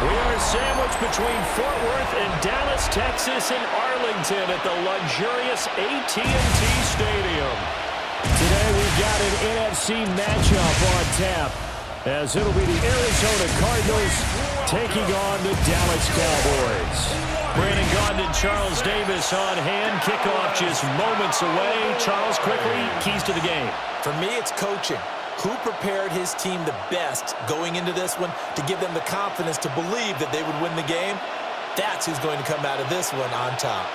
We are sandwiched between Fort Worth and Dallas, Texas, and Arlington at the luxurious AT&T Stadium. Today we've got an NFC matchup on tap, as it'll be the Arizona Cardinals taking on the Dallas Cowboys. Brandon Gaudin and Charles Davis on hand. Kickoff just moments away. Charles, quickly, keys to the game. For me, it's coaching. Who prepared his team the best going into this one to give them the confidence to believe that they would win the game? That's who's going to come out of this one on top.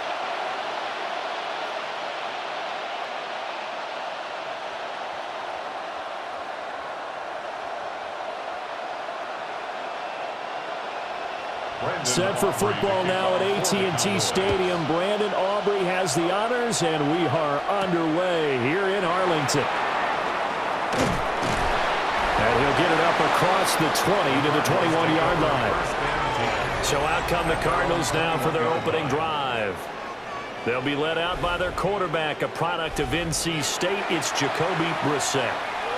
Set for football now at AT&T Stadium. Brandon Aubrey has the honors, and we are underway here in Arlington. And he'll get it up across the 20 to the 21-yard line. So out come the Cardinals now for their opening drive. They'll be led out by their quarterback, a product of NC State. It's Jacoby Brissett.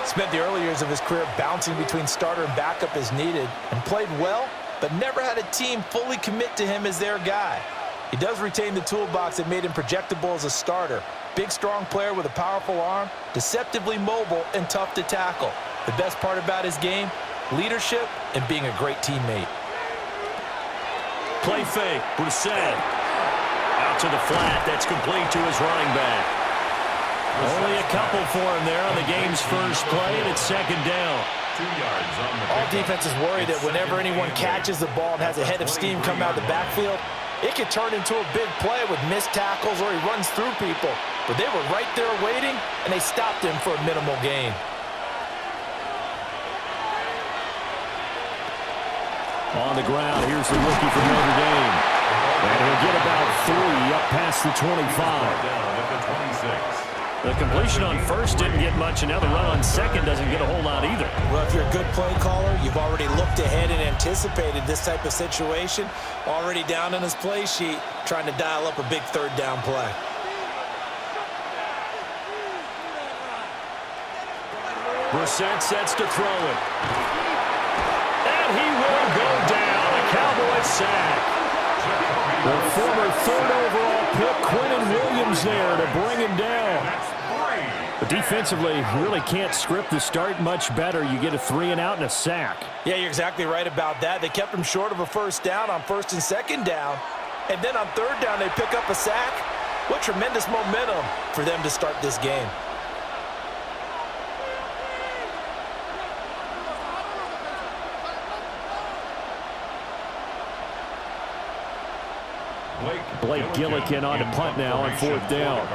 Spent the early years of his career bouncing between starter and backup as needed, and played well, but never had a team fully commit to him as their guy. He does retain the toolbox that made him projectable as a starter. Big, strong player with a powerful arm, deceptively mobile, and tough to tackle. The best part about his game, leadership and being a great teammate. Play fake, Brissett. Out to the flat, that's complete to his running back. Only a couple for him there on the game's first play, and it's second down. 2 yards on the All defenses worry that whenever anyone catches the ball and has a head of steam come out of the backfield, it could turn into a big play with missed tackles or he runs through people. But they were right there waiting, and they stopped him for a minimal gain. On the ground, here's the rookie from Notre Dame. And he'll get about 3 up past the 25. The completion on first didn't get much, and now the run on second doesn't get a whole lot either. Well, if you're a good play caller, you've already looked ahead and anticipated this type of situation. Already down on his play sheet, trying to dial up a big third down play. Brissett sets to throw it. And he will go down. A Cowboys sack. The former third overall pick, Quentin Williams, there to bring him down. But defensively, you really can't script the start much better. You get a 3-and-out and a sack. Yeah, you're exactly right about that. They kept him short of a first down on first and second down. And then on third down, they pick up a sack. What tremendous momentum for them to start this game. Blake Gillikin on to punt now on fourth down.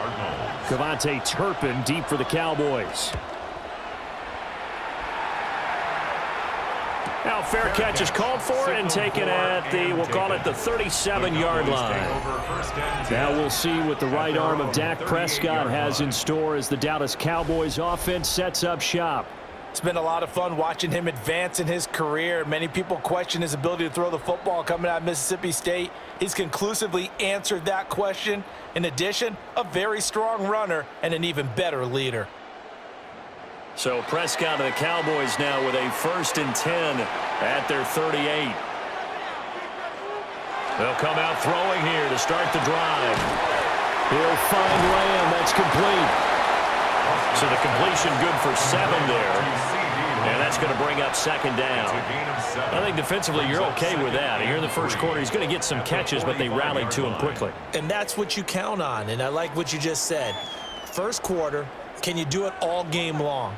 Kevontae Turpin deep for the Cowboys. Now fair catch is called for and taken at the, we'll call it the 37-yard line. Now we'll see what the right arm of Dak Prescott has in store as the Dallas Cowboys offense sets up shop. It's been a lot of fun watching him advance in his career. Many people question his ability to throw the football coming out of Mississippi State. He's conclusively answered that question. In addition, a very strong runner and an even better leader. So Prescott and the Cowboys now with a 1st and 10 at their 38. They'll come out throwing here to start the drive. He'll find Lamb. That's complete. So the completion good for 7 there. And that's going to bring up second down. I think defensively you're okay with that. Here in the first quarter, he's going to get some catches, but they rallied to him quickly. And that's what you count on, and I like what you just said. First quarter, can you do it all game long?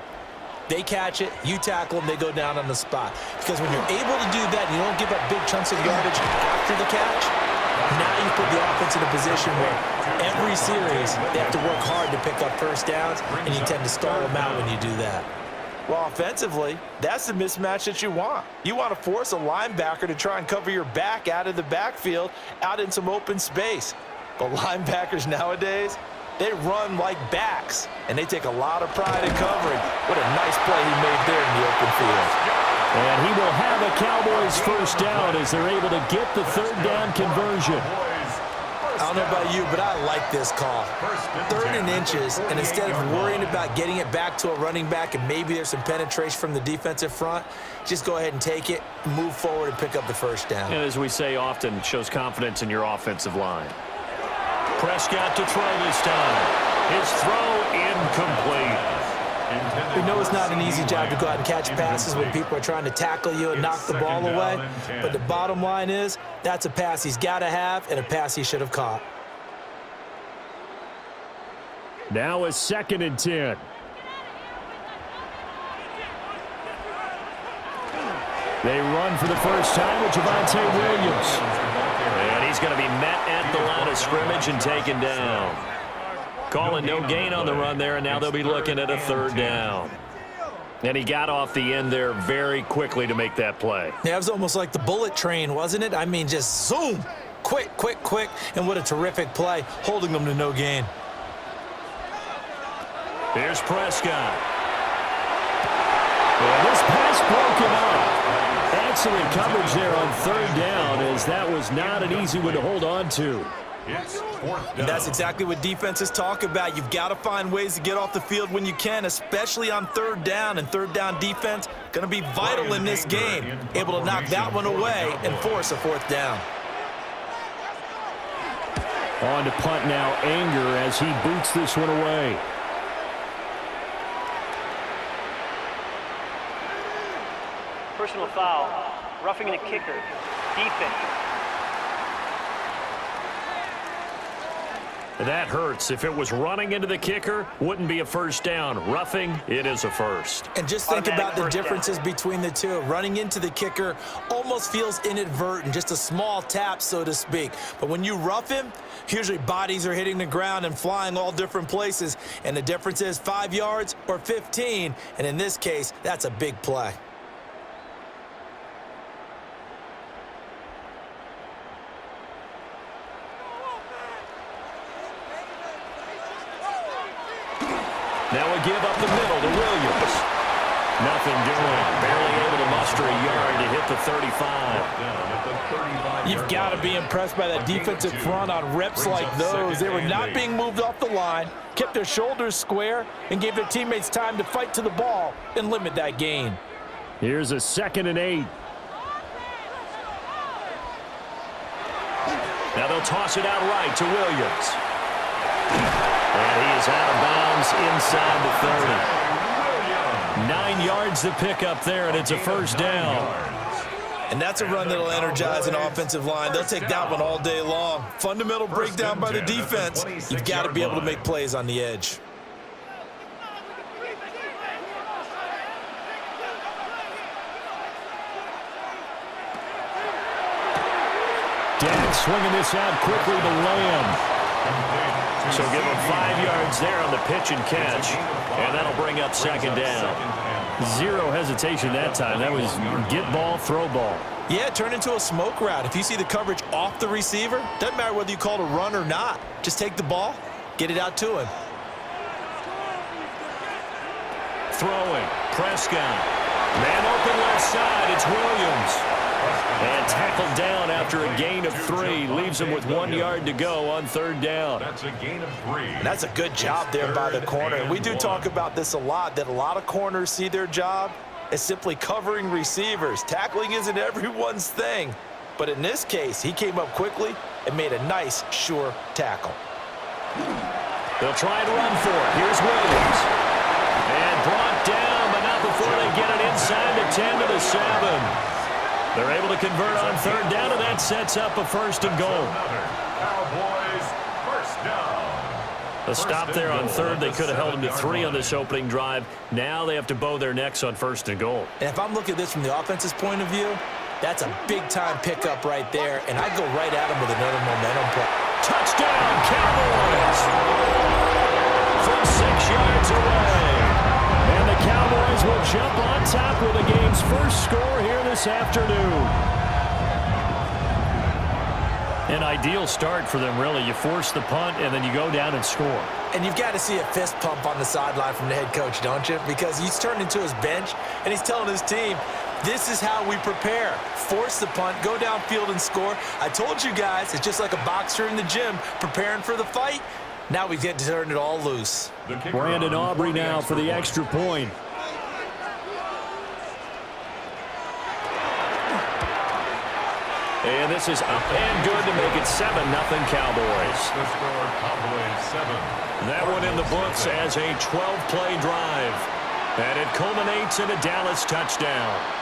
They catch it, you tackle them, they go down on the spot. Because when you're able to do that and you don't give up big chunks of yardage after the catch, now you put the offense in a position where every series they have to work hard to pick up first downs, and you tend to stall them out when you do that. Well, offensively, that's the mismatch that you want. You want to force a linebacker to try and cover your back out of the backfield, out in some open space. But linebackers nowadays, they run like backs, and they take a lot of pride in covering. What a nice play he made there in the open field. And he will have a Cowboys first down as they're able to get the third down conversion. I don't know about you, but I like this call. 3rd and inches, and instead of worrying about getting it back to a running back and maybe there's some penetration from the defensive front, just go ahead and take it, move forward, and pick up the 1st down. And as we say often, shows confidence in your offensive line. Prescott to throw this time. His throw incomplete. We know it's not an easy job to go out and catch passes when people are trying to tackle you and knock the ball away, but the bottom line is that's a pass he's got to have and a pass he should have caught. Now a 2nd and 10. They run for the first time with Javonte Williams. And he's going to be met at the line of scrimmage and taken down. Calling no gain on the run there, and now they'll be looking at a 3rd down. And he got off the end there very quickly to make that play. Yeah, it was almost like the bullet train, wasn't it? I mean, just zoom, quick, and what a terrific play, holding them to no gain. Here's Prescott. Well, this pass broken up. Excellent coverage there on 3rd down, as that was not an easy one to hold on to. And that's exactly what defenses talk about. You've got to find ways to get off the field when you can, especially on 3rd down. And 3rd down defense going to be vital in this game. Able to knock that one away and force a 4th down. On to punt now, Anger, as he boots this one away. Personal foul, roughing the kicker, defense. That hurts. If it was running into the kicker, wouldn't be a 1st down. Roughing, it is a 1st. And just think about the differences between the two. Running into the kicker almost feels inadvertent, just a small tap, so to speak. But when you rough him, usually bodies are hitting the ground and flying all different places. And the difference is 5 yards or 15. And in this case, that's a big play. Now we give up the middle to Williams. Nothing doing. Barely able to muster a yard to hit the 35. You've got to be impressed by that defensive front on reps like those. They were not being moved off the line, kept their shoulders square, and gave their teammates time to fight to the ball and limit that gain. Here's a 2nd and 8. Now they'll toss it out right to Williams. And he is out of bounds inside the 30. 9 yards to pick up there, and it's a 1st down. And that's a run that'll energize an offensive line. They'll take that one all day long. Fundamental breakdown by the defense. You've got to be able to make plays on the edge. Dad swinging this out quickly to Lamb. So give him 5 yards there on the pitch and catch, and that'll bring up 2nd down. Zero hesitation that time. That was get ball, throw ball. Yeah, turn into a smoke route. If you see the coverage off the receiver, doesn't matter whether you call it a run or not. Just take the ball, get it out to him. Throwing, Prescott. Man open left side, it's Williams. And tackled down after a gain of 3. Leaves him with 1 yard to go on 3rd down. That's a gain of 3. That's a good job there by the corner. And we do talk about this a lot, that a lot of corners see their job as simply covering receivers. Tackling isn't everyone's thing. But in this case, he came up quickly and made a nice, sure tackle. They'll try and run for it. Here's Williams. And brought down, but not before they get it inside the 10 to the 7. They're able to convert on 3rd down, and that sets up a 1st and goal. Cowboys 1st down. A stop there on 3rd. They could have held them to 3 on this opening drive. Now they have to bow their necks on 1st and goal. And if I'm looking at this from the offense's point of view, that's a big-time pickup right there, and I'd go right at him with another momentum play. Touchdown, Cowboys! From 6 yards away. And the Cowboys will jump on top with the game's first score here this afternoon. An ideal start for them, really. You force the punt, and then you go down and score. And you've got to see a fist pump on the sideline from the head coach, don't you? Because he's turned into his bench, and he's telling his team, This is how we prepare. Force the punt, go downfield and score. I told you guys, it's just like a boxer in the gym preparing for the fight. Now we get to turn it all loose. Brandon Aubrey now for the extra point. And this is up and good to make it 7-0 Cowboys. The score, Cowboys 7. That one in the books as a 12-play drive. And it culminates in a Dallas touchdown.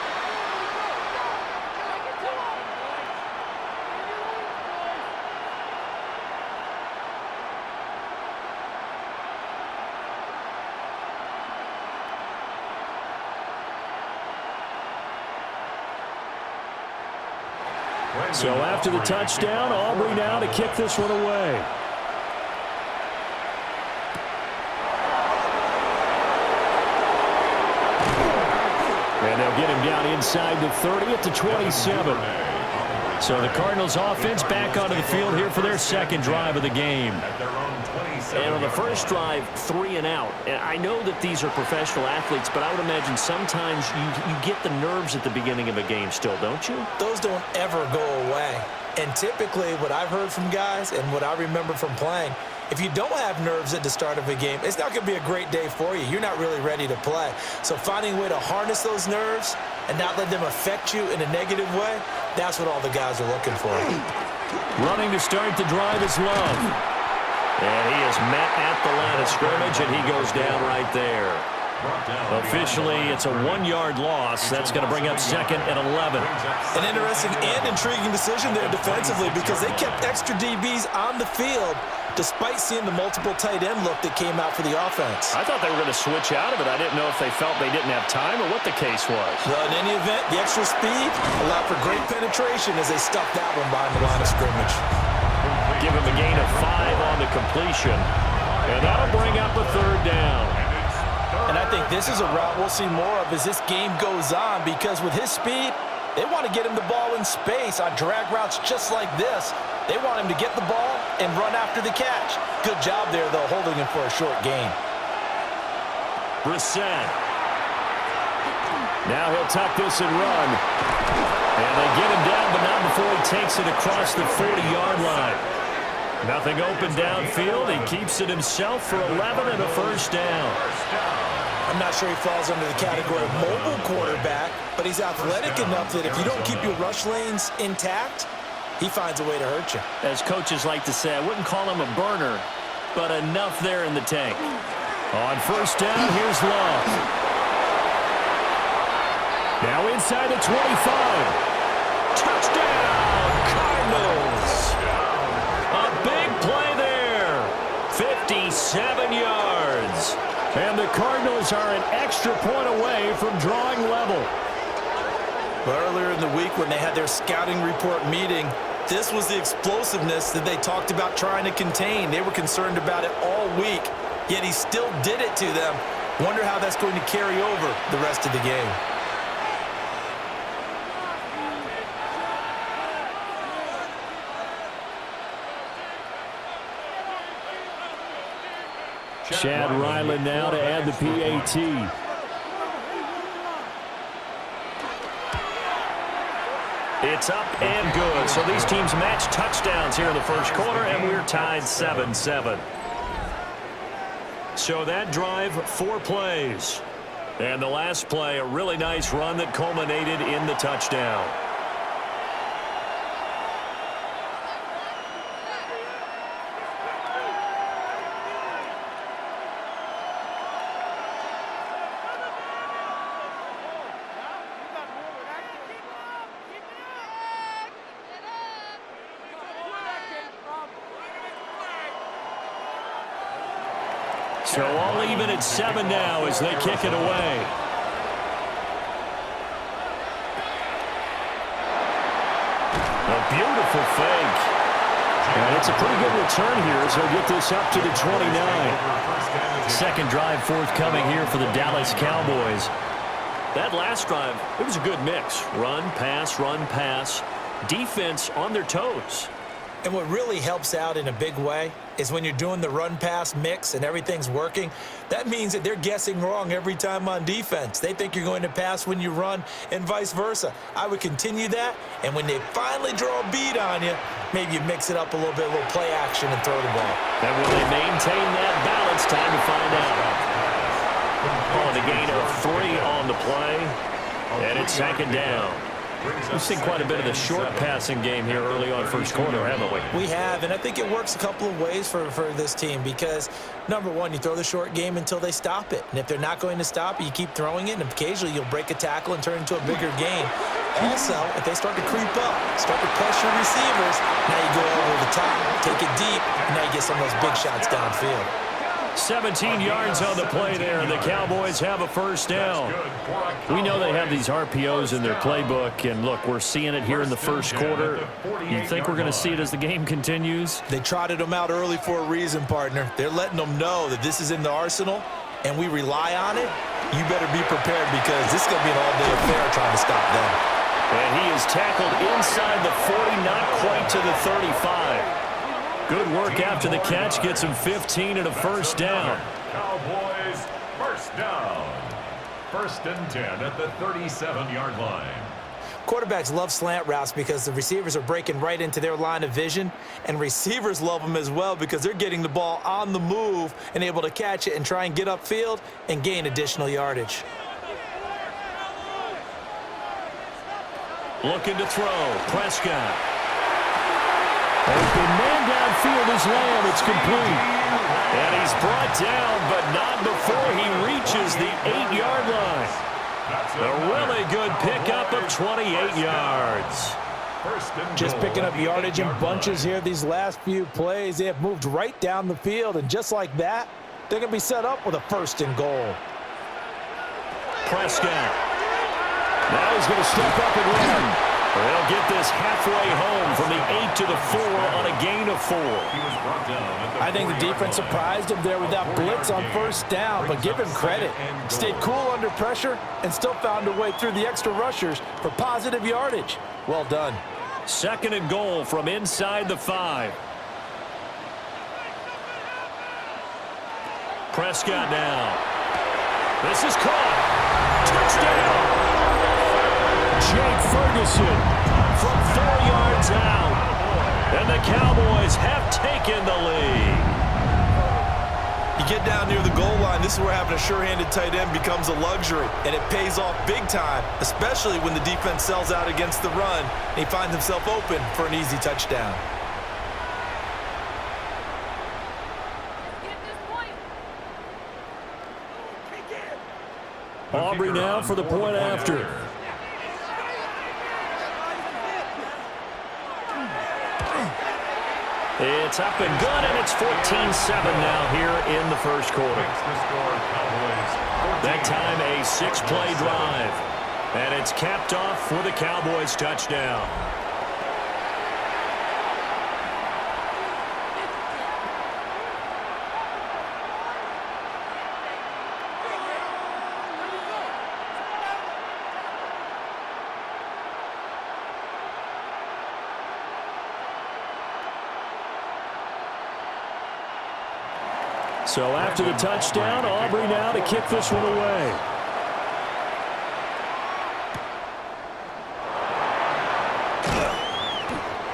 So after the touchdown, Aubrey now to kick this one away. And they'll get him down inside the 30 at the 27. So the Cardinals offense back onto the field here for their second drive of the game. And on the first drive, 3 and out. And I know that these are professional athletes, but I would imagine sometimes you get the nerves at the beginning of a game still, don't you? Those don't ever go away. And typically what I've heard from guys and what I remember from playing, if you don't have nerves at the start of a game, it's not going to be a great day for you. You're not really ready to play. So finding a way to harness those nerves and not let them affect you in a negative way, that's what all the guys are looking for. Running to start the drive is Love. And he is met at the line of scrimmage, and he goes down right there. Officially, it's a 1-yard loss. That's going to bring up 2nd and 11. An interesting and intriguing decision there defensively because they kept extra DBs on the field despite seeing the multiple tight end look that came out for the offense. I thought they were going to switch out of it. I didn't know if they felt they didn't have time or what the case was. Well, in any event, the extra speed allowed for great penetration as they stuffed that one behind the line of scrimmage. Give him a gain of 5 on the completion. And that'll bring up a 3rd down. And I think this is a route we'll see more of as this game goes on because with his speed, they want to get him the ball in space on drag routes just like this. They want him to get the ball and run after the catch. Good job there, though, holding him for a short gain. Brissett. Now he'll tuck this and run. And they get him down, but not before he takes it across the 40-yard line. Nothing open downfield. He keeps it himself for 11 and a 1st down. I'm not sure he falls under the category of mobile quarterback, but he's athletic enough that if you don't keep your rush lanes intact, he finds a way to hurt you. As coaches like to say, I wouldn't call him a burner, but enough there in the tank. On 1st down, here's Love. Now inside the 25. Touchdown, Cardinals. A big play there. 57 yards. And the Cardinals are an extra point away from drawing level. Well, earlier in the week when they had their scouting report meeting, this was the explosiveness that they talked about trying to contain. They were concerned about it all week, yet he still did it to them. Wonder how that's going to carry over the rest of the game. Chad Ryland now to add the PAT. It's up and good. So these teams match touchdowns here in the first quarter, and we're tied 7-7. So that drive, 4 plays. And the last play, a really nice run that culminated in the touchdown. So all even at 7 now as they kick it away. A beautiful fake. And it's a pretty good return here as he'll get this up to the 29. Second drive forthcoming here for the Dallas Cowboys. That last drive, it was a good mix. Run, pass, defense on their toes. And what really helps out in a big way is when you're doing the run-pass mix and everything's working, that means that they're guessing wrong every time on defense. They think you're going to pass when you run and vice versa. I would continue that, and when they finally draw a beat on you, maybe you mix it up a little bit, a little play action, and throw the ball. And will they maintain that balance? Time to find out. On the gain of 3 on the play, and it's 2nd down. We've seen quite a bit of the short passing game here early on first quarter, haven't we? We have, and I think it works a couple of ways for this team because, number one, you throw the short game until they stop it. And if they're not going to stop it, you keep throwing it, and occasionally you'll break a tackle and turn it into a bigger game. Also, if they start to creep up, start to pressure receivers, now you go over the top, take it deep, and now you get some of those big shots downfield. 17 yards on the play there, and the Cowboys have a first down. We know they have these RPOs in their playbook, and look, we're seeing it here in the first quarter. You think we're going to see it as the game continues? They trotted them out early for a reason, partner. They're letting them know that this is in the arsenal, and we rely on it. You better be prepared because this is going to be an all-day affair trying to stop them. And he is tackled inside the 40, not quite to the 35. Good work after the catch, gets him 15 and a first down. Cowboys first down. 1st and 10 at the 37-yard line. Quarterbacks love slant routes because the receivers are breaking right into their line of vision, and receivers love them as well because they're getting the ball on the move and able to catch it and try and get upfield and gain additional yardage. Looking to throw, Prescott. Open man downfield is Lamb. It's complete. And he's brought down, but not before he reaches the 8-yard line. A really good pickup of 28 yards. Just picking up yardage in bunches here these last few plays. They have moved right down the field, and just like that, they're going to be set up with a 1st and goal. Prescott. Now he's going to step up and run. They'll get this halfway home from the 8 to the 4 on a gain of 4. I think the defense surprised him there with that blitz on 1st down, but give him credit. Stayed cool under pressure and still found a way through the extra rushers for positive yardage. Well done. 2nd and goal from inside the 5. Prescott now. This is caught. Touchdown. Jake Ferguson from 4 yards out. And the Cowboys have taken the lead. You get down near the goal line, this is where having a sure-handed tight end becomes a luxury, and it pays off big time, especially when the defense sells out against the run, and he finds himself open for an easy touchdown. Aubrey now for the point after. It's up and good, and it's 14-7 now here in the first quarter. That time a 6-play drive, and it's capped off for the Cowboys touchdown. So after the touchdown, Aubrey now to kick this one away.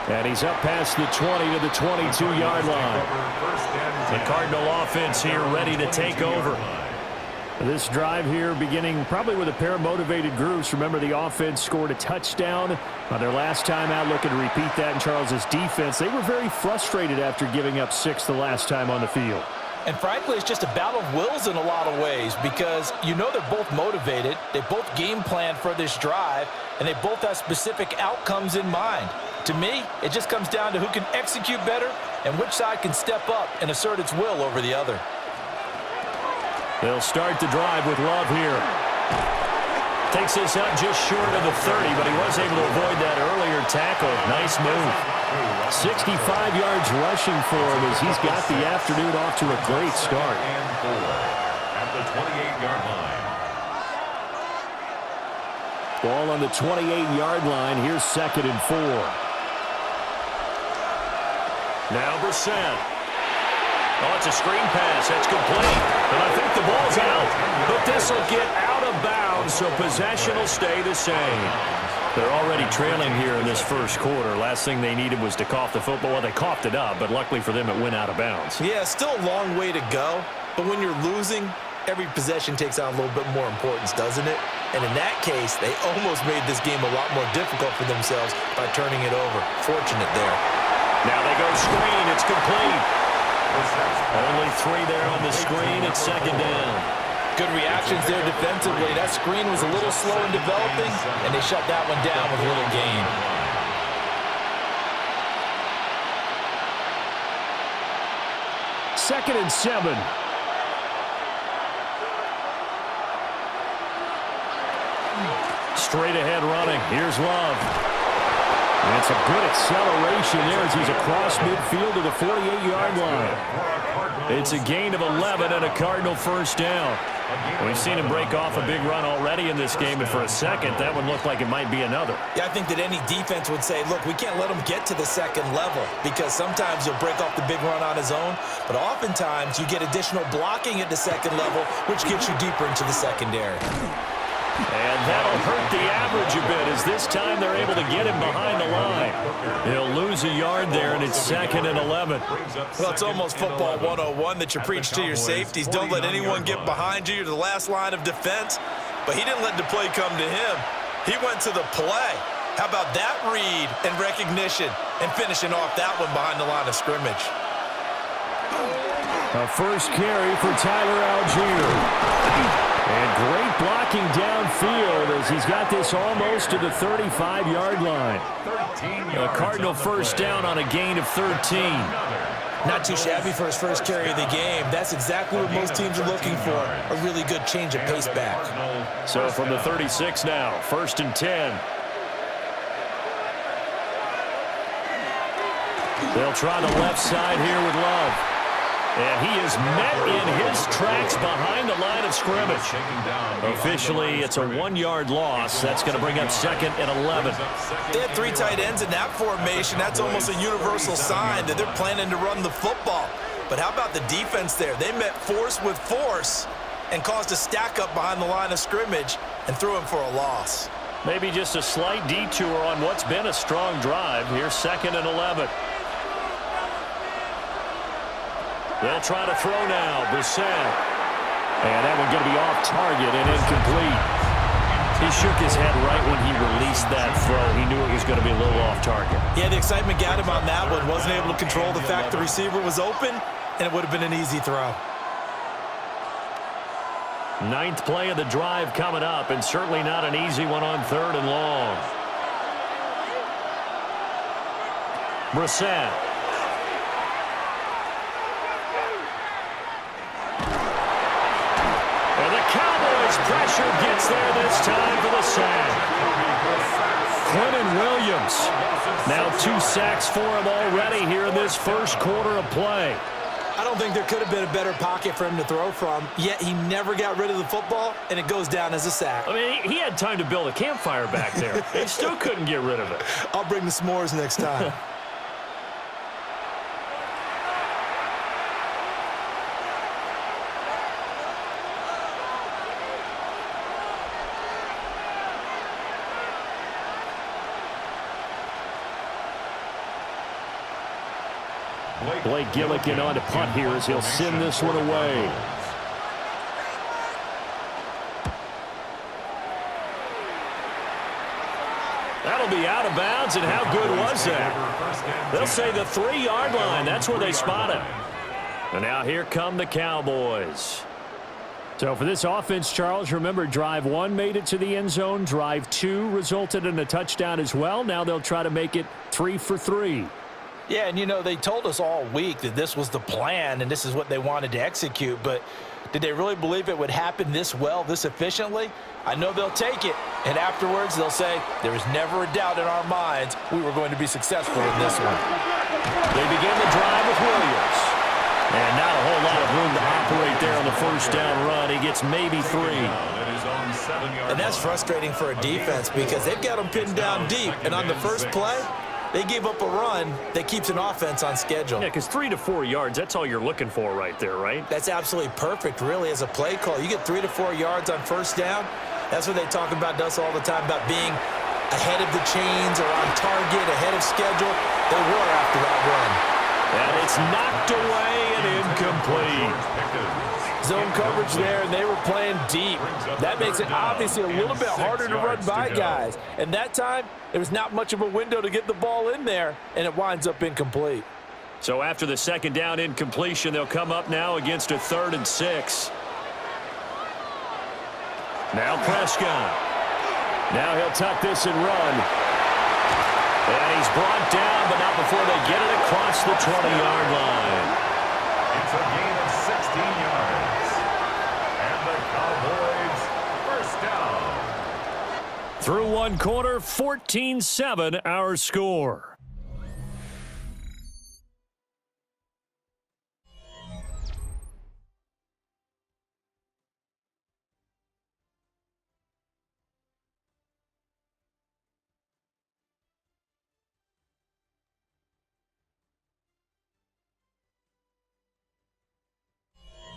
And he's up past the 20 to the 22-yard line. The Cardinal offense here ready to take over. This drive here beginning probably with a pair of motivated groups. Remember, the offense scored a touchdown on their last time out, looking to repeat that in Charles's defense. They were very frustrated after giving up 6 the last time on the field. And frankly, it's just a battle of wills in a lot of ways because you know they're both motivated, they both game plan for this drive, and they both have specific outcomes in mind. To me, it just comes down to who can execute better and which side can step up and assert its will over the other. They'll start the drive with Love here. Takes this out just short of the 30, but he was able to avoid that earlier tackle. Nice move. 65 yards rushing for him as he's got the afternoon off to a great start. At the 28-yard line. Ball on the 28-yard line. Here's 2nd and 4. Now Brissett. Oh, it's a screen pass. That's complete. And I think the ball's out. But this will get out of bounds, so possession will stay the same. They're already trailing here in this first quarter. Last thing they needed was to cough the football. Well, they coughed it up, but luckily for them, it went out of bounds. Yeah, still a long way to go. But when you're losing, every possession takes on a little bit more importance, doesn't it? And in that case, they almost made this game a lot more difficult for themselves by turning it over. Fortunate there. Now they go screen. It's complete. Only 3 there on the screen. It's second down. Good reactions there defensively. That screen was a little slow in developing, and they shut that one down with little gain. Second and 7. Straight ahead running. Here's Love. And it's a good acceleration there as he's across midfield to the 48-yard line. It's a gain of 11 and a Cardinal first down. We've seen him break off a big run already in this game, and for a second, that one looked like it might be another. Yeah, I think that any defense would say, look, we can't let him get to the second level because sometimes he'll break off the big run on his own, but oftentimes you get additional blocking at the second level, which gets you deeper into the secondary. And that'll hurt the average a bit as this time they're able to get him behind the line. He'll lose a yard there, and it's second and 11. Well, it's almost football 101 that you preach to your safeties. Don't let anyone get behind you. You're the last line of defense. But he didn't let the play come to him. He went to the play. How about that read and recognition and finishing off that one behind the line of scrimmage? A first carry for Tyler Algier. And great blocking downfield as he's got this almost to the 35-yard line. A Cardinal first down on a gain of 13. Not too shabby for his first carry of the game. That's exactly what most teams are looking for, a really good change of pace back. So from the 36 now, first and 10. They'll try the left side here with Love. And he is met in his tracks behind the line of scrimmage. Officially, it's a 1-yard loss. That's going to bring up second and 11. They had 3 tight ends in that formation. That's almost a universal sign that they're planning to run the football. But how about the defense there? They met force with force and caused a stack up behind the line of scrimmage and threw him for a loss. Maybe just a slight detour on what's been a strong drive. Here's second and 11. They'll try to throw now. Brissett. And that one going to be off target and incomplete. He shook his head right when he released that throw. He knew it was going to be a little off target. Yeah, the excitement got him on that one. Wasn't able to control the fact the receiver was open, and it would have been an easy throw. 9th play of the drive coming up, and certainly not an easy one on 3rd and long. Brissett. Cowboys pressure gets there this time for the sack. Quentin Williams. Now 2 sacks for him already here in this first quarter of play. I don't think there could have been a better pocket for him to throw from, yet he never got rid of the football, and it goes down as a sack. I mean, he had time to build a campfire back there. He still couldn't get rid of it. I'll bring the s'mores next time. Blake Gillikin on to punt here as he'll send this one away. That'll be out of bounds, and how good was that? They'll say the 3-yard line. That's where they spot it. And now here come the Cowboys. So for this offense, Charles, remember, drive 1 made it to the end zone. Drive 2 resulted in a touchdown as well. Now they'll try to make it 3 for 3. Yeah, and you know, they told us all week that this was the plan and this is what they wanted to execute, but did they really believe it would happen this well, this efficiently? I know they'll take it, and afterwards they'll say, there was never a doubt in our minds we were going to be successful in this one. They begin the drive with Williams. And not a whole lot of room to operate there on the first down run. He gets maybe 3. And that's frustrating for a defense because they've got them pinned down deep, and on the first play, They gave up a run that keeps an offense on schedule. Yeah, because 3 to 4 yards, that's all you're looking for right there, right? That's absolutely perfect, really, as a play call. You get 3 to 4 yards on first down. That's what they talk about us all the time, about being ahead of the chains or on target, ahead of schedule. They were after that run. And it's knocked away and incomplete. Zone coverage there, and they were playing deep. That makes it obviously a little bit harder to run by guys. And that time, there was not much of a window to get the ball in there, and it winds up incomplete. So after the second down incompletion, they'll come up now against a 3rd and 6. Now Prescott. Now he'll tuck this and run. And he's brought down, but not before they get it across the 20-yard line. It's a gain of 16 yards. And the Cowboys first down. Through one quarter, 14-7 our score.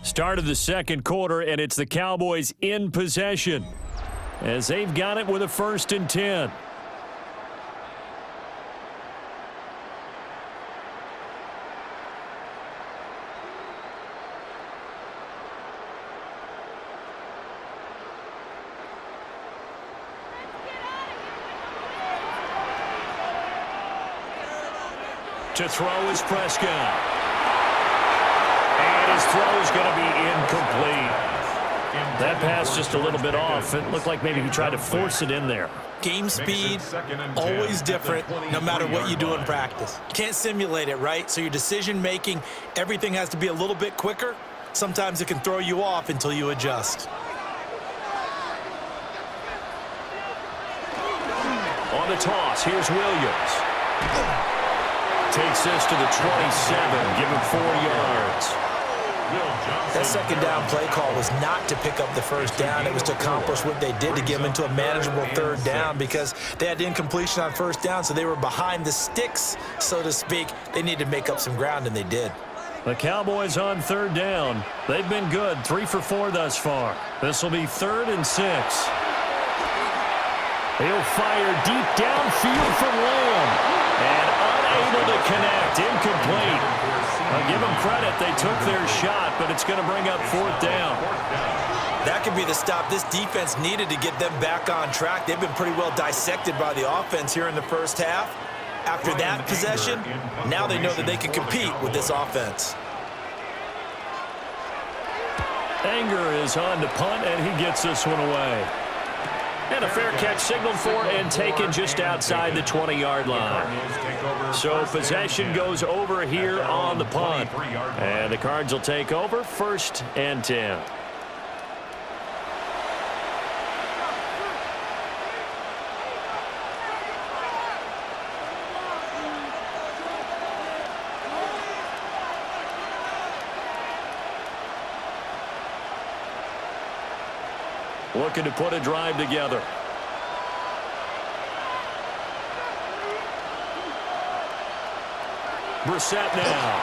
Start of the second quarter, and it's the Cowboys in possession as they've got it with a 1st and 10. To throw is Prescott. His throw is going to be incomplete. That pass just a little bit off. It looked like maybe he tried to force it in there. Game speed, always different, no matter what you do in practice. You can't simulate it, right? So your decision-making, everything has to be a little bit quicker. Sometimes it can throw you off until you adjust. On the toss, here's Williams. Takes this to the 27, give him 4 yards. That second down play call was not to pick up the first down. It was to accomplish what they did, to get them into a manageable 3rd down, because they had incompletion on first down, so they were behind the sticks, so to speak. They needed to make up some ground, and they did. The Cowboys on 3rd down. They've been good, 3 for 4 thus far. This will be 3rd and 6. He'll fire deep downfield from Lamb. And unable to connect, incomplete. I'll give them credit, they took their shot, but it's going to bring up 4th down. That could be the stop this defense needed to get them back on track. They've been pretty well dissected by the offense here in the first half. After that possession, now they know that they can compete with this offense. Anger is on to punt, and he gets this one away. And a fair catch signaled for and taken just outside the 20-yard line. So possession goes over here on the punt. And the Cards will take over 1st and 10. Looking to put a drive together. Brissett now.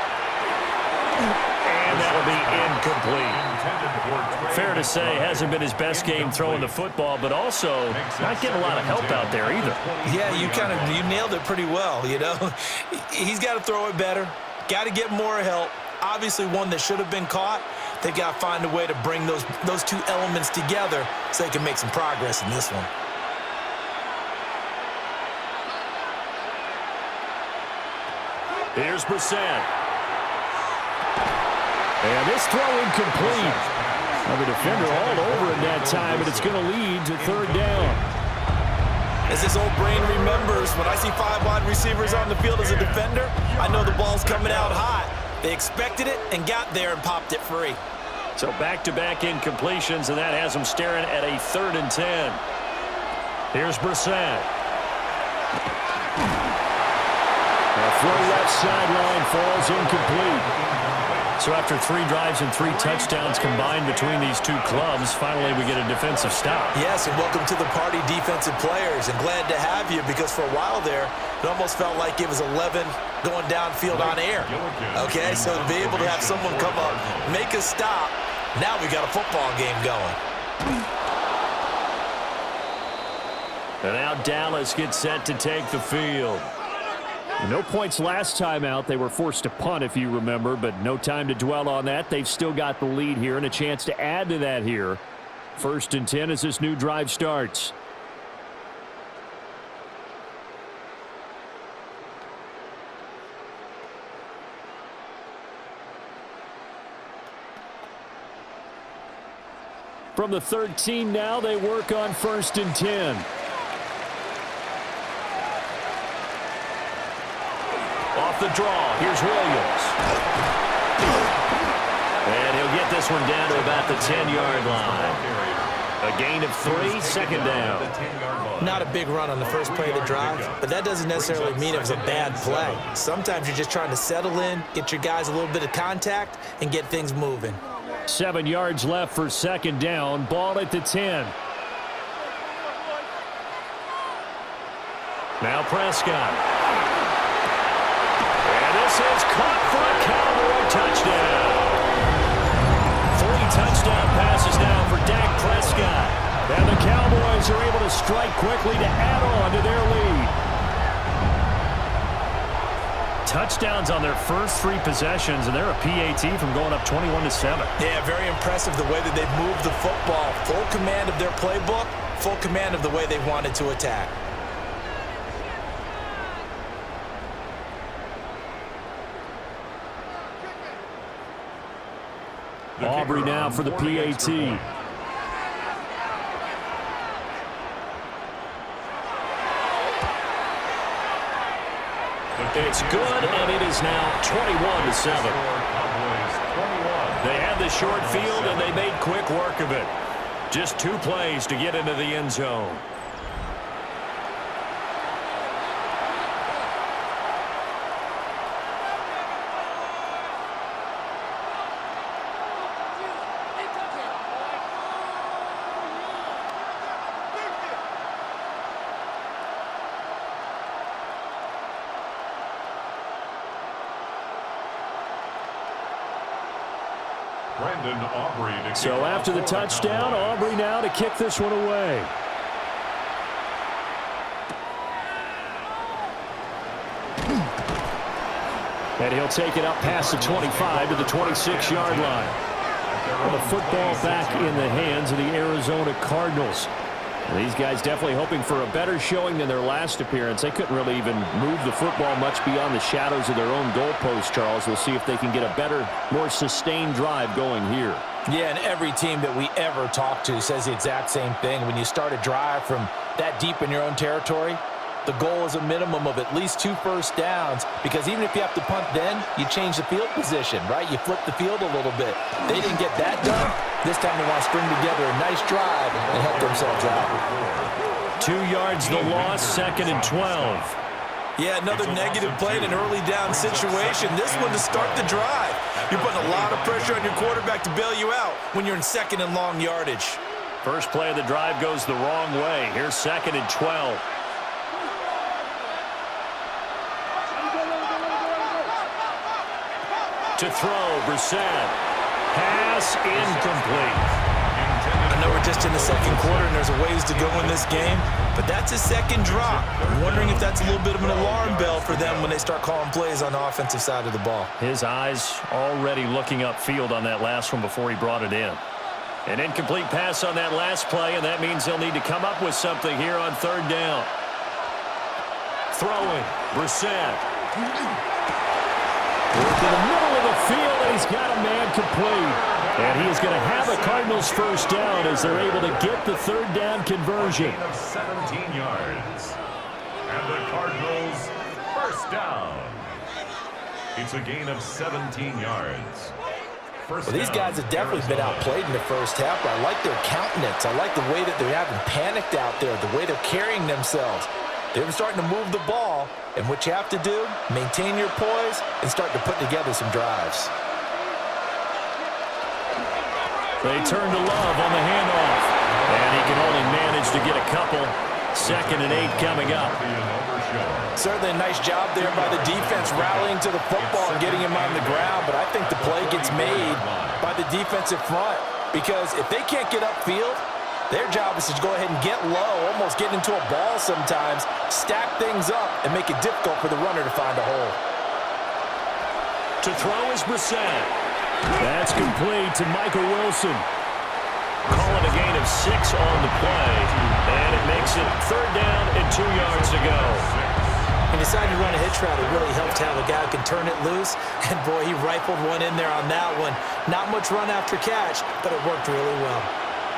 And that'll be incomplete. Fair to say, hasn't been his best game throwing the football, but also not getting a lot of help out there either. Yeah, you nailed it pretty well, you know. He's got to throw it better. Got to get more help. Obviously one that should have been caught. They've got to find a way to bring those 2 elements together so they can make some progress in this one. Here's Brissett. And this throw incomplete. Now the defender all over it that time, but it's going to lead to 3rd down. As this old brain remembers, when I see 5 wide receivers on the field as a defender, I know the ball's coming out hot. They expected it and got there and popped it free. So back-to-back incompletions, and that has them staring at a 3rd and 10. Here's Brissett. The throw left sideline falls incomplete. So after 3 drives and 3 touchdowns combined between these two clubs, finally we get a defensive stop. Yes, and welcome to the party, defensive players. And glad to have you, because for a while there, it almost felt like it was 11 going downfield on air. Okay, so to be able to have someone come up, make a stop, now we got a football game going. And now Dallas gets set to take the field. No points last time out. They were forced to punt, if you remember, but no time to dwell on that. They've still got the lead here and a chance to add to that here. 1st and 10 as this new drive starts. From the 13 now, they work on 1st and 10. Off the draw, here's Williams. And he'll get this one down to about the 10-yard line. A gain of 3, 2nd down. Not a big run on the first play of the drive, but that doesn't necessarily mean it was a bad play. Sometimes you're just trying to settle in, get your guys a little bit of contact, and get things moving. 7 yards left for 2nd down. Ball at the 10. Now Prescott. This is caught for a Cowboy touchdown. 3 touchdown passes now for Dak Prescott. And the Cowboys are able to strike quickly to add on to their lead. Touchdowns on their first 3 possessions, and they're a PAT from going up 21-7. Yeah, very impressive the way that they've moved the football. Full command of their playbook, full command of the way they wanted to attack. Aubrey now for the PAT. It's good, and it is now 21-7. They had the short field, and they made quick work of it. Just 2 plays to get into the end zone. So after the touchdown, Aubrey now to kick this one away. And he'll take it up past the 25 to the 26-yard line. And the football back in the hands of the Arizona Cardinals. These guys definitely hoping for a better showing than their last appearance. They couldn't really even move the football much beyond the shadows of their own goalpost, Charles. We'll see if they can get a better, more sustained drive going here. Yeah, and every team that we ever talk to says the exact same thing. When you start a drive from that deep in your own territory, the goal is a minimum of at least 2 first downs, because even if you have to punt then, you change the field position, right? You flip the field a little bit. They didn't get that done. This time they want to string together a nice drive and help themselves out. 2 yards the loss, 2nd and 12. Yeah, another negative play in an early down situation. This one to start the drive. You're putting a lot of pressure on your quarterback to bail you out when you're in 2nd and long yardage. First play of the drive goes the wrong way. Here's 2nd and 12. To throw, Brissett. Pass incomplete. I know we're just in the 2nd quarter and there's a ways to go in this game, but that's a 2nd drop. I'm wondering if that's a little bit of an alarm bell for them when they start calling plays on the offensive side of the ball. His eyes already looking upfield on that last one before he brought it in. An incomplete pass on that last play, and that means he'll need to come up with something here on 3rd down. Throwing, Brissett. Work in the middle of the field, and he's got a man complete. And he is going to have a Cardinals first down as they're able to get the 3rd down conversion. Of 17 yards. And the Cardinals first down. It's a gain of 17 yards. Well, these guys have definitely been outplayed in the first half, but I like their countenance. I like the way that they're having panicked out there, the way they're carrying themselves. They're starting to move the ball, and what you have to do, maintain your poise and start to put together some drives. They turn to Love on the handoff. And he can only manage to get a couple. 2nd and 8 coming up. Certainly a nice job there by the defense rallying to the football and getting him on the ground, but I think the play gets made by the defensive front because if they can't get upfield, their job is to go ahead and get low, almost get into a ball sometimes, stack things up, and make it difficult for the runner to find a hole. To throw is Brissett. That's complete to Michael Wilson. Calling a gain of 6 on the play, and it makes it 3rd down and 2 yards to go. He decided to run a hitch route. It really helped to have a guy who can turn it loose, and boy, he rifled one in there on that one. Not much run after catch, but it worked really well.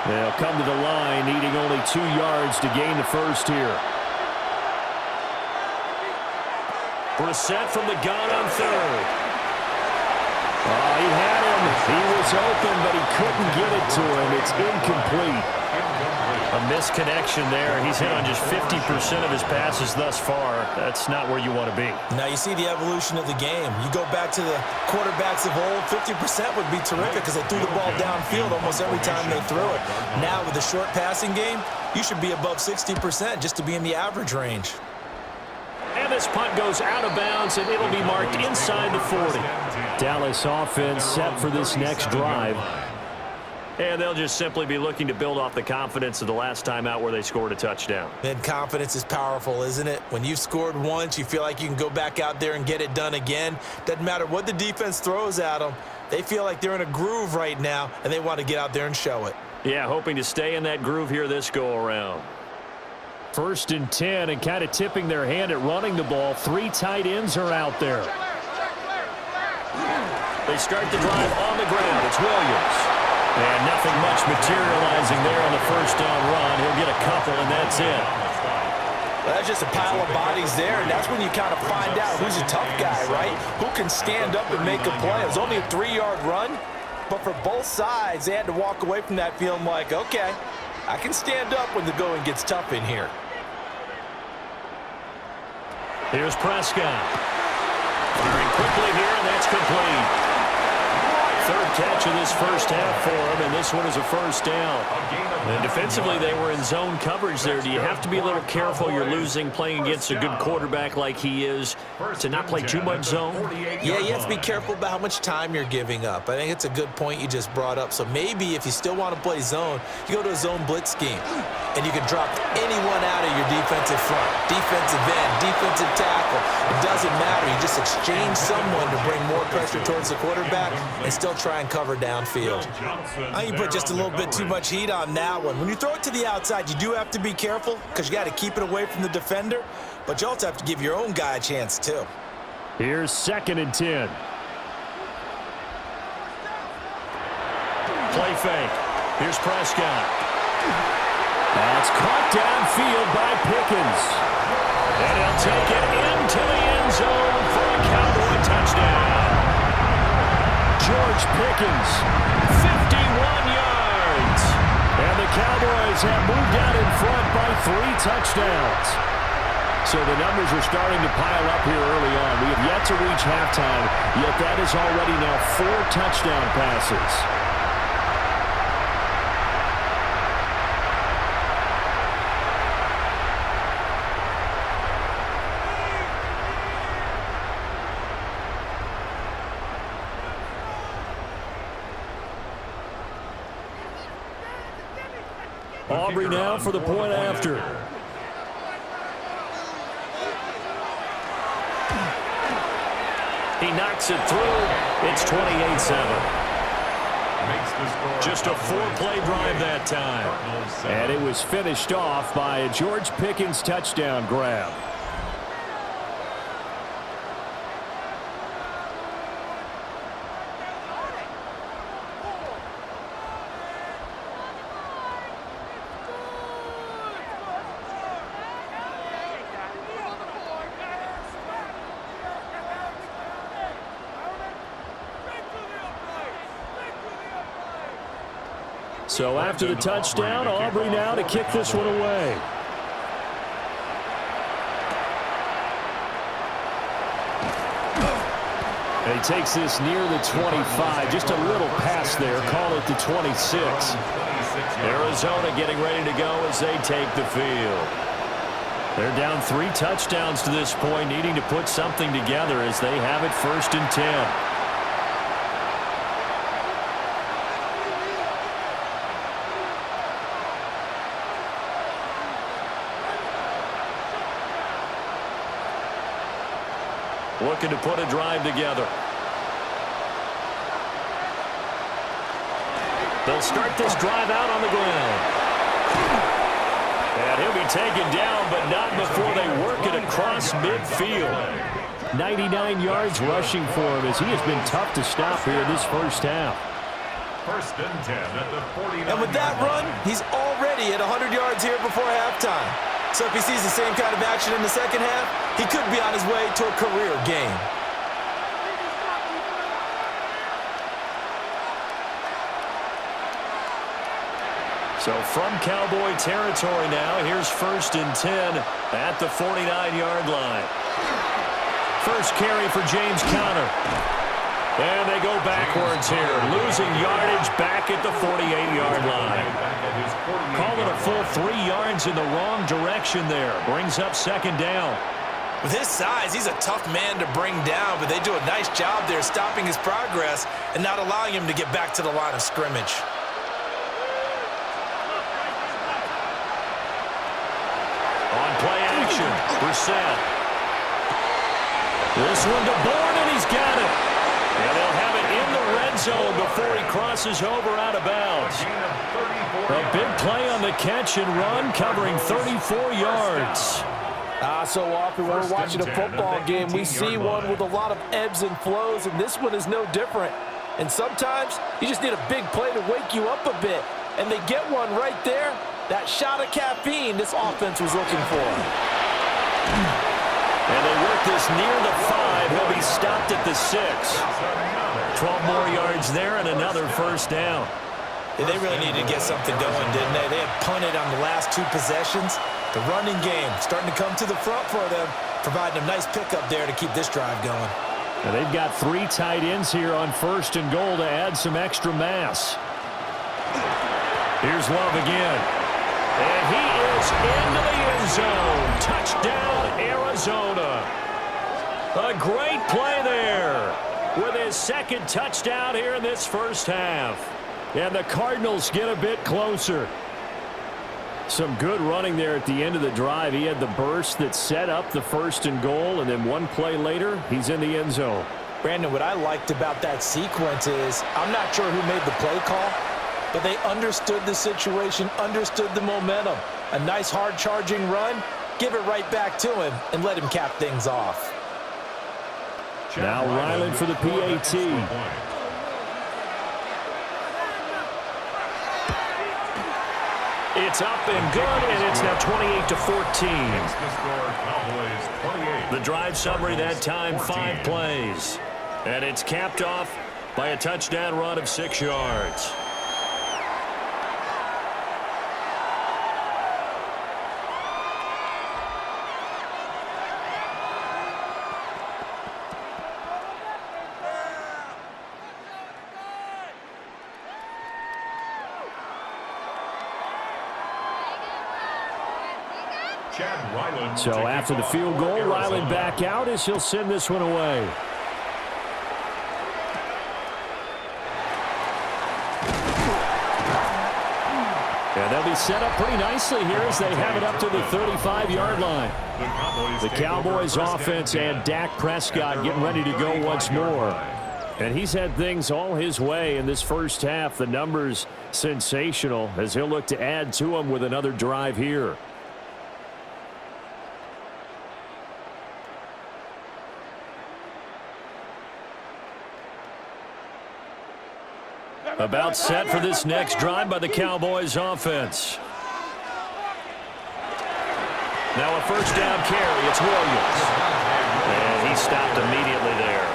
They'll come to the line, needing only 2 yards to gain the first here. Brissett from the gun on 3rd. Oh, he had him. He was open, but he couldn't get it to him. It's incomplete. A misconnection there. He's hit on just 50% of his passes thus far. That's not where you want to be. Now you see the evolution of the game. You go back to the quarterbacks of old, 50% would be terrific because they threw the ball downfield almost every time they threw it. Now with the short passing game, you should be above 60% just to be in the average range. And this punt goes out of bounds, and it'll be marked inside the 40. Dallas offense set for this next drive. And they'll just simply be looking to build off the confidence of the last time out where they scored a touchdown. And confidence is powerful, isn't it? When you've scored once, you feel like you can go back out there and get it done again. Doesn't matter what the defense throws at them. They feel like they're in a groove right now, and they want to get out there and show it. Yeah, hoping to stay in that groove here this go-around. 1st and 10, and kind of tipping their hand at running the ball. 3 tight ends are out there. They start the drive on the ground. It's Williams. And nothing much materializing there on the 1st down run. He'll get a couple, and that's it. Well, that's just a pile of bodies there, and that's when you kind of find out who's a tough guy, right? Who can stand up and make a play. It was only a 3-yard run, but for both sides, they had to walk away from that feeling like, okay, I can stand up when the going gets tough in here. Here's Prescott. Firing quickly here, and that's complete. 3rd catch of this first half for him, and this one is a 1st down. And defensively, they were in zone coverage there. Do you have to be a little careful? You're losing, playing against a good quarterback like he is, to not play too much zone? Yeah, you have to be careful about how much time you're giving up. I think it's a good point you just brought up. So maybe if you still want to play zone, you go to a zone blitz scheme, and you can drop anyone out of your defensive front, defensive end, defensive tackle. It doesn't matter. You just exchange someone to bring more pressure towards the quarterback and still try and cover downfield. I think you put just a little bit too much heat on that one. When you throw it to the outside, you do have to be careful because you got to keep it away from the defender, but you also have to give your own guy a chance too. Here's 2nd and 10. Play fake. Here's Prescott. That's caught downfield by Pickens. And he'll take it into the end zone for a Cowboy touchdown. George Pickens, 51 yards. And the Cowboys have moved out in front by 3 touchdowns. So the numbers are starting to pile up here early on. We have yet to reach halftime, yet that is already now 4 touchdown passes. Aubrey now for the point after. He knocks it through. It's 28-7. Just a 4-play drive that time. And it was finished off by a George Pickens touchdown grab. So after the touchdown, Aubrey now to kick this one away. And he takes this near the 25. Just a little pass there. Call it the 26. Arizona getting ready to go as they take the field. They're down 3 touchdowns to this point, needing to put something together as they have it 1st and 10. Looking to put a drive together. They'll start this drive out on the ground. And he'll be taken down, but not before they work it across midfield. 99 yards rushing for him as he has been tough to stop here this first half. 1st and 10 at the 49. And with that run, he's already at 100 yards here before halftime. So if he sees the same kind of action in the second half, he could be on his way to a career game. So from Cowboy territory now, here's 1st and 10 at the 49-yard line. First carry for James Conner. And they go backwards here, losing yardage back at the 48-yard line. Call it a full 3 yards in the wrong direction there. Brings up 2nd down. With his size, he's a tough man to bring down, but they do a nice job there stopping his progress and not allowing him to get back to the line of scrimmage. On play action, Brissett. This one to Bourne, and he's got it. And they'll have it in the red zone before he crosses over out of bounds. A big play on the catch and run, covering 34 yards. So often when we're watching a football game, we see one with a lot of ebbs and flows, and this one is no different. And sometimes you just need a big play to wake you up a bit, and they get one right there. That shot of caffeine this offense was looking for. And they work this near the 5. He'll be stopped at the 6. 12 more yards there and another 1st down. Yeah, they really needed to get something going, didn't they? They had punted on the last 2 possessions. The running game starting to come to the front for them, providing a nice pickup there to keep this drive going. And they've got 3 tight ends here on 1st and goal to add some extra mass. Here's Love again. And he is into the end zone. Touchdown, Arizona. A great play there with his 2nd touchdown here in this first half. And the Cardinals get a bit closer. Some good running there at the end of the drive. He had the burst that set up the 1st and goal, and then 1 play later, he's in the end zone. Brandon, what I liked about that sequence is I'm not sure who made the play call, but they understood the situation, understood the momentum. A nice hard-charging run, give it right back to him, and let him cap things off. Now Ryland for the PAT. It's up and good, and it's now 28-14. The drive summary that time, 5 plays. And it's capped off by a touchdown run of 6 yards. So after the field goal, Ryland back out as he'll send this one away. And they'll be set up pretty nicely here as they have it up to the 35-yard line. The Cowboys offense and Dak Prescott getting ready to go once more. And he's had things all his way in this first half. The numbers sensational as he'll look to add to them with another drive here. About set for this next drive by the Cowboys offense. Now a 1st down carry. It's Williams. And he stopped immediately there.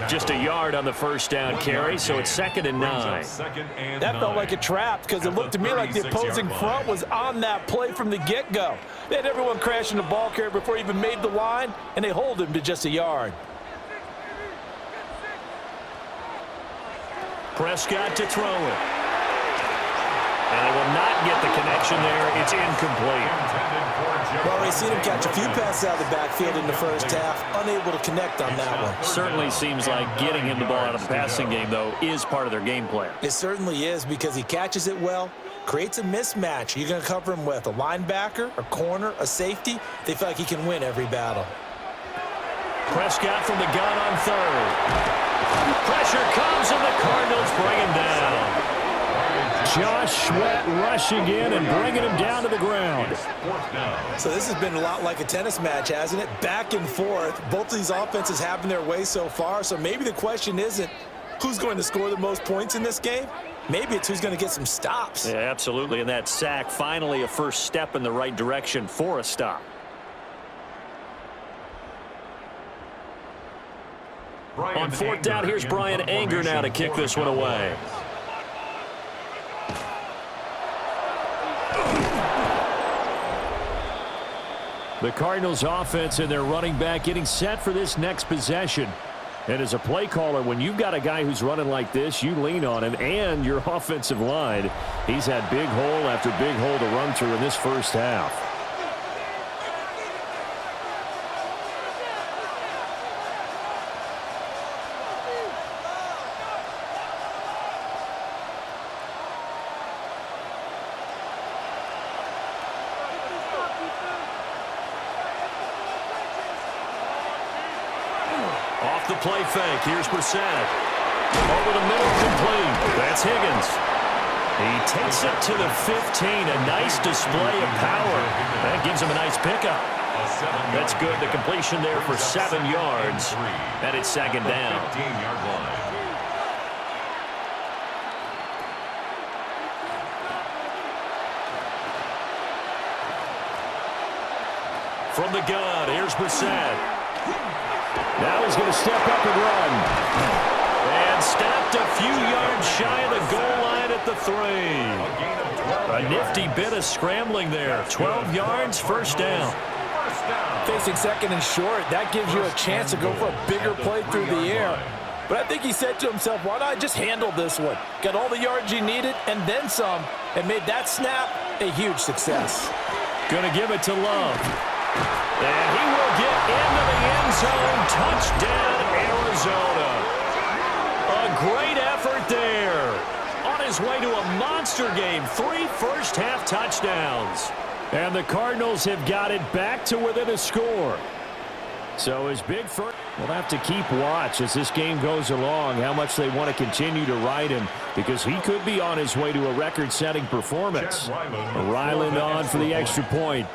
Just a yard on the 1st down carry, so it's 2nd and 9. That felt like a trap because it looked to me like the opposing front was on that play from the get-go. They had everyone crashing the ball carrier before he even made the line, and they hold him to just a yard. Prescott to throw it. And they will not get the connection there. It's incomplete. Well, we've seen him catch a few passes out of the backfield in the first half, unable to connect on that one. Certainly seems like getting him the ball out of the passing game, though, is part of their game plan. It certainly is, because he catches it well, creates a mismatch. You're going to cover him with a linebacker, a corner, a safety. They feel like he can win every battle. Prescott from the gun on third. Pressure comes, and the Cardinals bring him down. Josh Sweat rushing in and bringing him down to the ground. So this has been a lot like a tennis match, hasn't it? Back and forth. Both of these offenses having their way so far. So maybe the question isn't who's going to score the most points in this game. Maybe it's who's going to get some stops. Yeah, absolutely. And that sack, finally a first step in the right direction for a stop. On fourth down, here's Brian Anger now to kick this one away. The Cardinals offense and their running back getting set for this next possession. And as a play caller, when you've got a guy who's running like this, you lean on him and your offensive line. He's had big hole after big hole to run through in this first half. Off the play fake. Here's Brissett. Over the middle, complete. That's Higgins. He takes it to the 15. A nice display of power. That gives him a nice pickup. That's good. The completion there for 7 yards. And it's second down. From the gun, here's Brissett. Now he's going to step up and run. And stopped a few yards shy of the goal line at the 3. A nifty bit of scrambling there. 12 yards, first down. Facing second and short, that gives you a chance to go for a bigger play through the air. But I think he said to himself, why not just handle this one? Got all the yards you needed and then some, and made that snap a huge success. Going to give it to Love. And he will get into the end zone. Touchdown, Arizona. A great effort there. On his way to a monster game. 3 first-half touchdowns. And the Cardinals have got it back to within a score. So his big first, we'll have to keep watch as this game goes along, how much they want to continue to ride him, because he could be on his way to a record-setting performance. Ryland on for the extra point.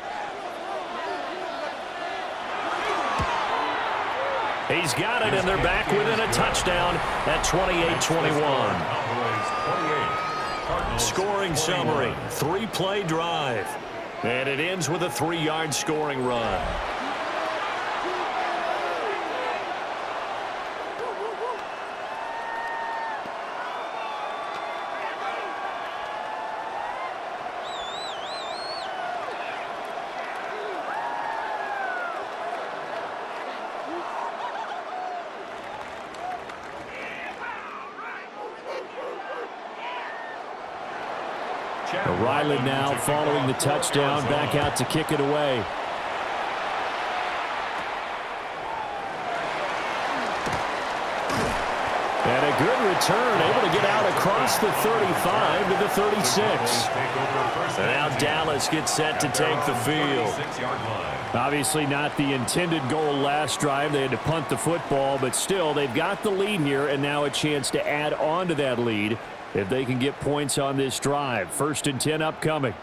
He's got it, and they're back within a touchdown at 28-21. Scoring summary, 3-play drive. And it ends with a 3-yard scoring run. Ryland now following the touchdown, back out to kick it away. And a good return, able to get out across the 35 to the 36. And now Dallas gets set to take the field. Obviously not the intended goal last drive. They had to punt the football, but still they've got the lead here, and now a chance to add on to that lead if they can get points on this drive. 1st and 10 upcoming.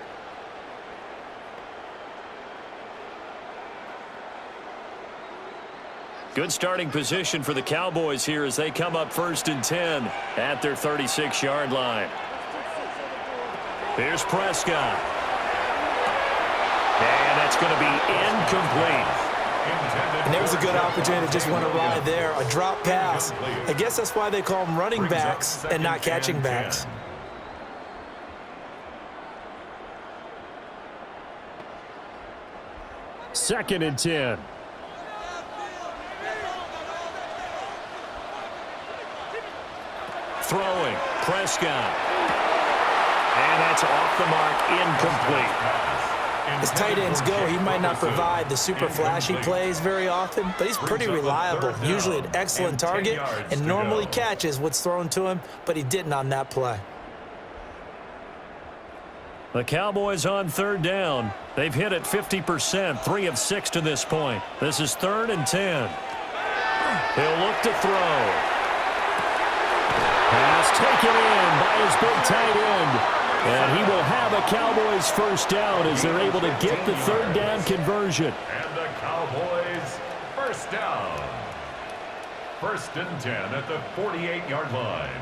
Good starting position for the Cowboys here as they come up 1st and 10 at their 36-yard line. Here's Prescott. And that's going to be incomplete. And there was a good opportunity to just want to ride there. A drop pass. I guess that's why they call them running backs and not catching backs. Second and 10. throwing. Prescott. And that's off the mark, incomplete. As tight ends go, he might not provide the super flashy plays very often, but he's pretty reliable, usually an excellent target, and normally catches what's thrown to him, but he didn't on that play. The Cowboys on third down. They've hit it 50%, 3 of 6 to this point. This is 3rd and 10. He'll look to throw. Pass taken in by his big tight end. And he will have a Cowboys first down as they're able to get the 3rd down conversion. And the Cowboys first down. 1st and 10 at the 48-yard line.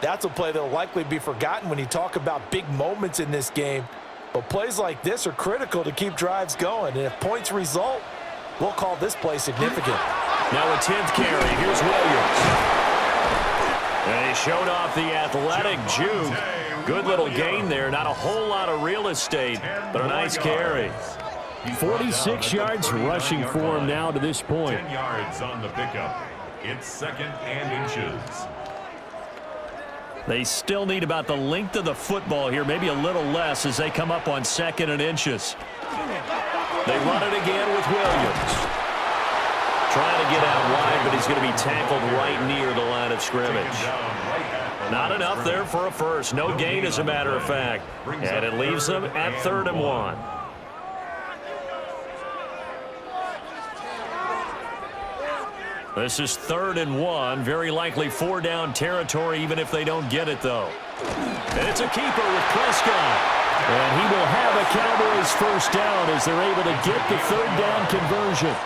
That's a play that will likely be forgotten when you talk about big moments in this game. But plays like this are critical to keep drives going. And if points result, we'll call this play significant. Now a 10th carry. Here's Williams. And he showed off the athletic juke. Good little gain there. Not a whole lot of real estate, but a nice carry. 46 yards rushing for him now to this point. 10 yards on the pickup. It's 2nd and inches. They still need about the length of the football here, maybe a little less as they come up on 2nd and inches. They run it again with Williams. Trying to get out wide, but he's going to be tackled right near the line of scrimmage. Not enough there for a first. No gain, as a matter of fact. And it leaves them at 3rd and 1. This is 3rd and 1. Very likely 4-down territory, even if they don't get it, though. And it's a keeper with Prescott. And he will have a Cowboys first down as they're able to get the 3rd down conversion.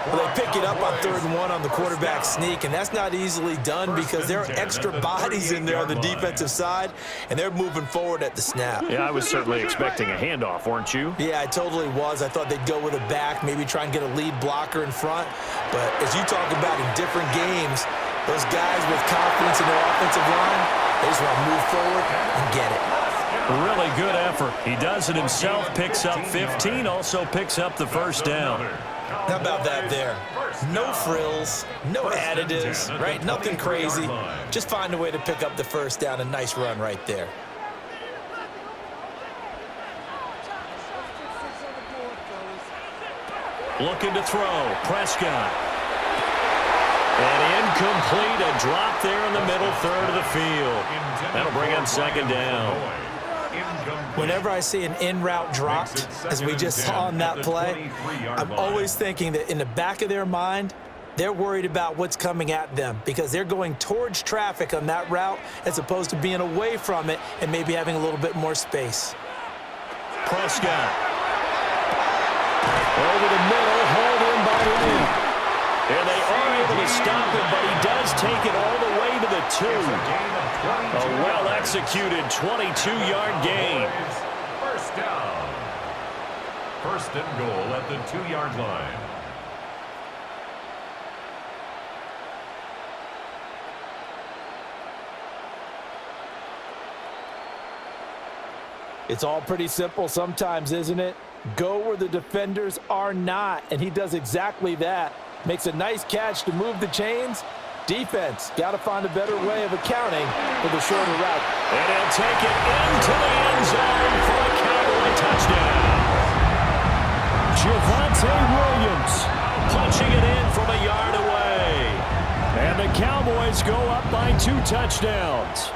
Well, they pick it up on 3rd and 1 on the quarterback sneak, and that's not easily done because there are extra bodies in there on the defensive side, and they're moving forward at the snap. Yeah, I was certainly expecting a handoff, weren't you? Yeah, I totally was. I thought they'd go with a back, maybe try and get a lead blocker in front. But as you talk about in different games, those guys with confidence in their offensive line, they just want to move forward and get it. Really good effort. He does it himself, picks up 15, also picks up the first down. How about that there? No frills, no additives, right? Nothing crazy. Just find a way to pick up the first down. A nice run right there. Looking to throw. Prescott. And incomplete. A drop there in the middle third of the field. That'll bring him 2nd down. Whenever I see an in-route dropped, as we just saw on that play, I'm always thinking that in the back of their mind, they're worried about what's coming at them because they're going towards traffic on that route as opposed to being away from it and maybe having a little bit more space. Prescott. Over the middle, hauled in by Lee. And they are able to stop him, but he does take it all the way to the 2. A well-executed 22-yard gain. First down. 1st and goal at the 2-yard line. It's all pretty simple sometimes, isn't it? Go where the defenders are not, and he does exactly that. Makes a nice catch to move the chains. Defense got to find a better way of accounting for the shorter route. And he'll take it into the end zone for a Cowboy touchdown. Javonte Williams punching it in from a yard away. And the Cowboys go up by 2 touchdowns.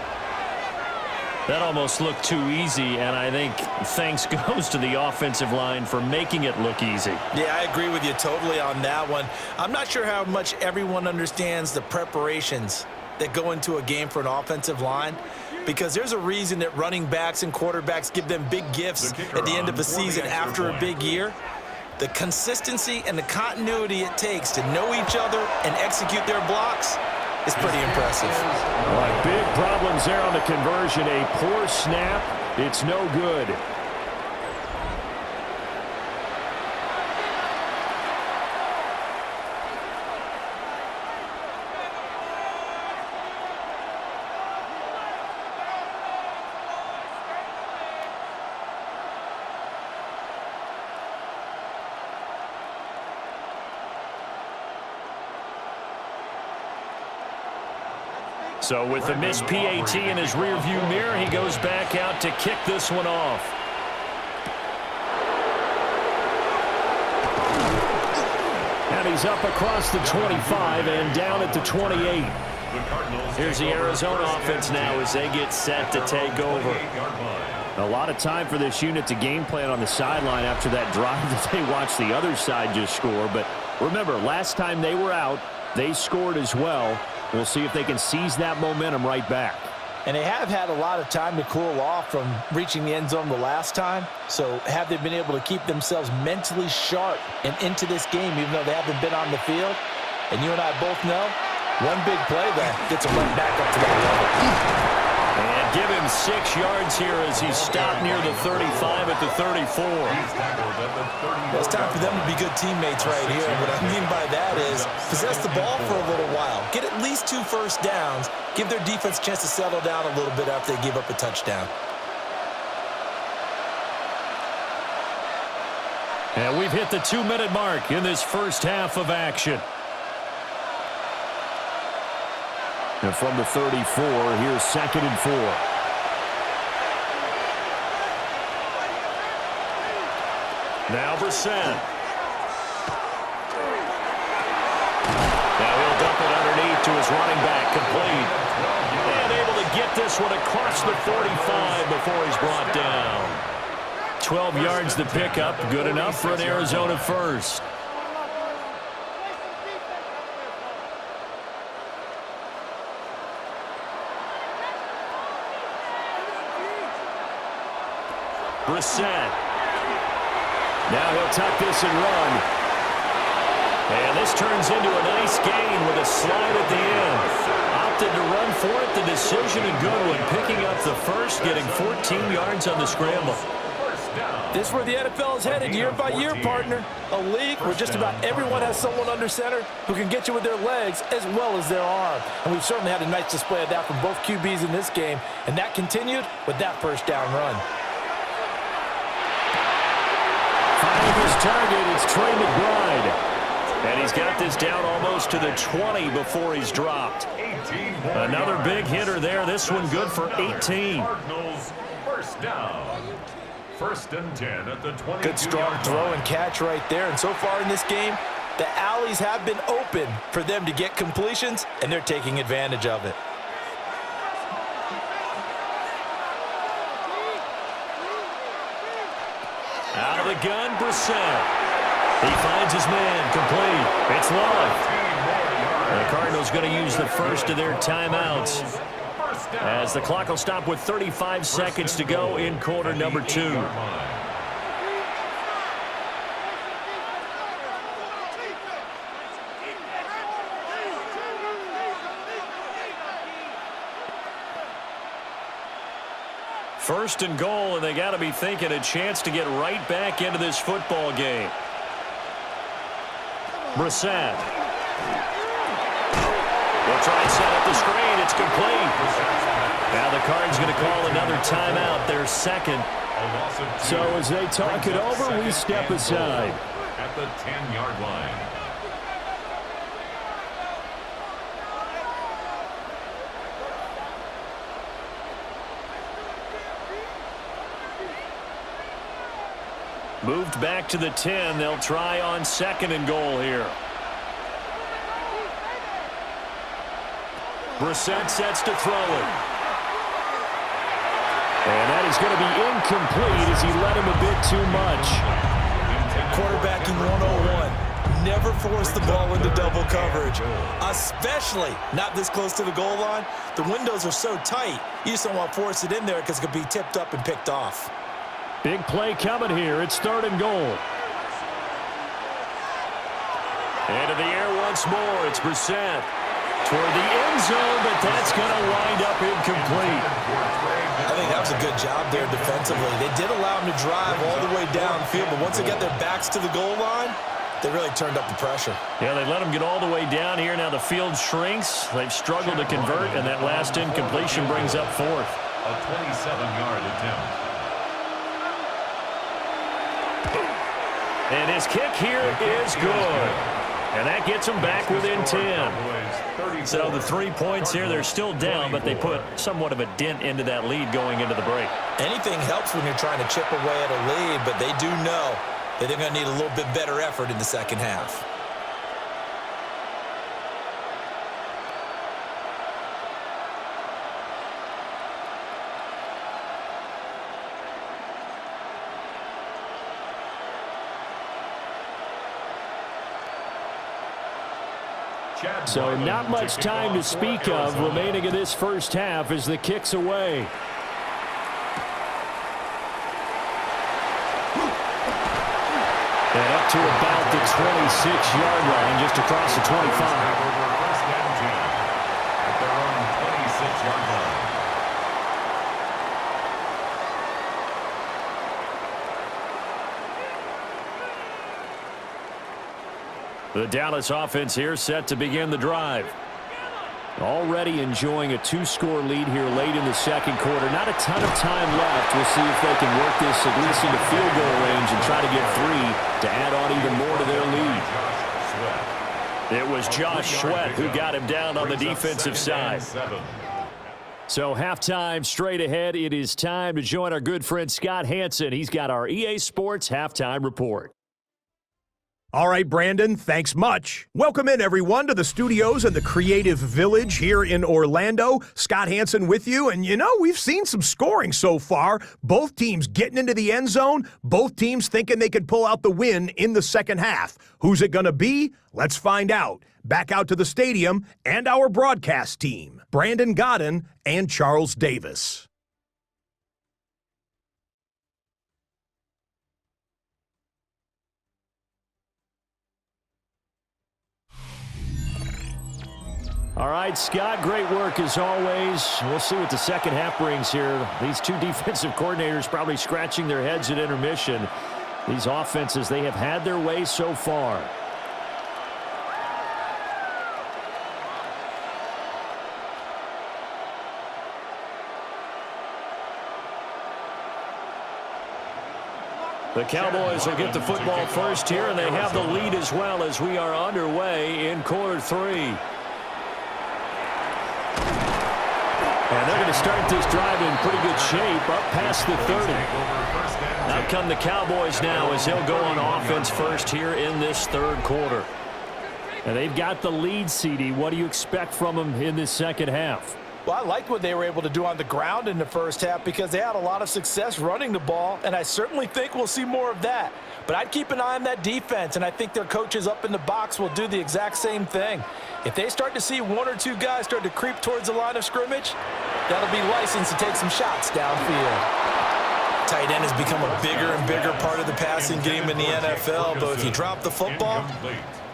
That almost looked too easy, and I think thanks goes to the offensive line for making it look easy. Yeah, I agree with you totally on that one. I'm not sure how much everyone understands the preparations that go into a game for an offensive line because there's a reason that running backs and quarterbacks give them big gifts at the end of the season after a big year. The consistency and the continuity it takes to know each other and execute their blocks is pretty impressive. All right, big problems there on the conversion. A poor snap. It's no good. So with the missed PAT in his rearview mirror, he goes back out to kick this one off. And he's up across the 25 and down at the 28. Here's the Arizona offense now as they get set to take over. A lot of time for this unit to game plan on the sideline after that drive that they watched the other side just score. But remember, last time they were out, they scored as well. We'll see if they can seize that momentum right back. And they have had a lot of time to cool off from reaching the end zone the last time. So have they been able to keep themselves mentally sharp and into this game even though they haven't been on the field? And you and I both know one big play that gets them right back up to that level. And give him 6 yards here as he's stopped near the 35 at the 34. It's time for them to be good teammates right here. And what I mean by that is possess the ball for a little while. Get at least 2 first downs. Give their defense a chance to settle down a little bit after they give up a touchdown. And we've hit the 2-minute mark in this first half of action. And from the 34, here's 2nd and 4. Now Brissett. Now he'll dump it underneath to his running back, complete. And able to get this one across the 45 before he's brought down. 12 yards to pick up, good enough for an Arizona first. Brissett. Now he'll tuck this and run. And this turns into a nice gain with a slide at the end. Opted to run for it. The decision a good one. Picking up the first, getting 14 yards on the scramble. This is where the NFL is headed year by year, partner. A league where just about everyone has someone under center who can get you with their legs as well as their arm. And we've certainly had a nice display of that from both QBs in this game. And that continued with that first down run. Finding his target, it's Trey McBride. And he's got this down almost to the 20 before he's dropped. Another big hitter there. This one good for 18. Cardinals first down. 1st and 10 at the 20. Good strong throw and catch right there. And so far in this game, the alleys have been open for them to get completions, and they're taking advantage of it. Out of the gun, Brissett. He finds his man, complete. It's long. The Cardinals going to use the first of their timeouts as the clock will stop with 35 seconds to go in quarter number 2. First and goal, and they got to be thinking a chance to get right back into this football game. Brissett. They'll try and set up the screen. It's complete. Now the Cards going to call another timeout, their second. So as they talk it over, we step aside. At the 10-yard line. Moved back to the 10. They'll try on 2nd and goal here. Brissett sets to throw it. And that is going to be incomplete as he let him a bit too much. Quarterbacking 101. Never force the ball into double coverage, especially not this close to the goal line. The windows are so tight, you just don't want to force it in there because it could be tipped up and picked off. Big play coming here. It's 3rd and goal. Into the air once more. It's Brissett toward the end zone, but that's going to wind up incomplete. I think that was a good job there defensively. They did allow him to drive all the way downfield, but once they got their backs to the goal line, they really turned up the pressure. Yeah, they let him get all the way down here. Now the field shrinks. They've struggled to convert, and that last incompletion brings up 4th. A 27-yard attempt. And his kick here is good. And that gets them back within 10. So the 3 points here, they're still down, but they put somewhat of a dent into that lead going into the break. Anything helps when you're trying to chip away at a lead, but they do know that they're going to need a little bit better effort in the second half. So not much time to speak of remaining in this first half as the kick's away. And up to about the 26-yard line, just across the 25. The Dallas offense here set to begin the drive. Already enjoying a 2-score lead here late in the second quarter. Not a ton of time left. We'll see if they can work this at least into field goal range and try to get 3 to add on even more to their lead. It was Josh Sweat who got him down on the defensive side. So halftime straight ahead. It is time to join our good friend Scott Hanson. He's got our EA Sports halftime report. All right, Brandon, thanks much. Welcome in, everyone, to the studios in the Creative Village here in Orlando. Scott Hanson with you, and we've seen some scoring so far. Both teams getting into the end zone, both teams thinking they could pull out the win in the second half. Who's it going to be? Let's find out. Back out to the stadium and our broadcast team, Brandon Godden and Charles Davis. All right, Scott, great work as always. We'll see what the second half brings here. These two defensive coordinators probably scratching their heads at intermission. These offenses, they have had their way so far. The Cowboys will get the football first here, and they have the lead as well as we are underway in quarter 3. And they're going to start this drive in pretty good shape, up past the 30. Out come the Cowboys now as they'll go on offense first here in this third quarter. And they've got the lead, CD. What do you expect from them in this second half? Well, I liked what they were able to do on the ground in the first half because they had a lot of success running the ball, and I certainly think we'll see more of that. But I'd keep an eye on that defense, and I think their coaches up in the box will do the exact same thing. If they start to see 1 or 2 guys start to creep towards the line of scrimmage, that'll be licensed to take some shots downfield. Tight end has become a bigger and bigger part of the passing game in the NFL, but if you drop the football,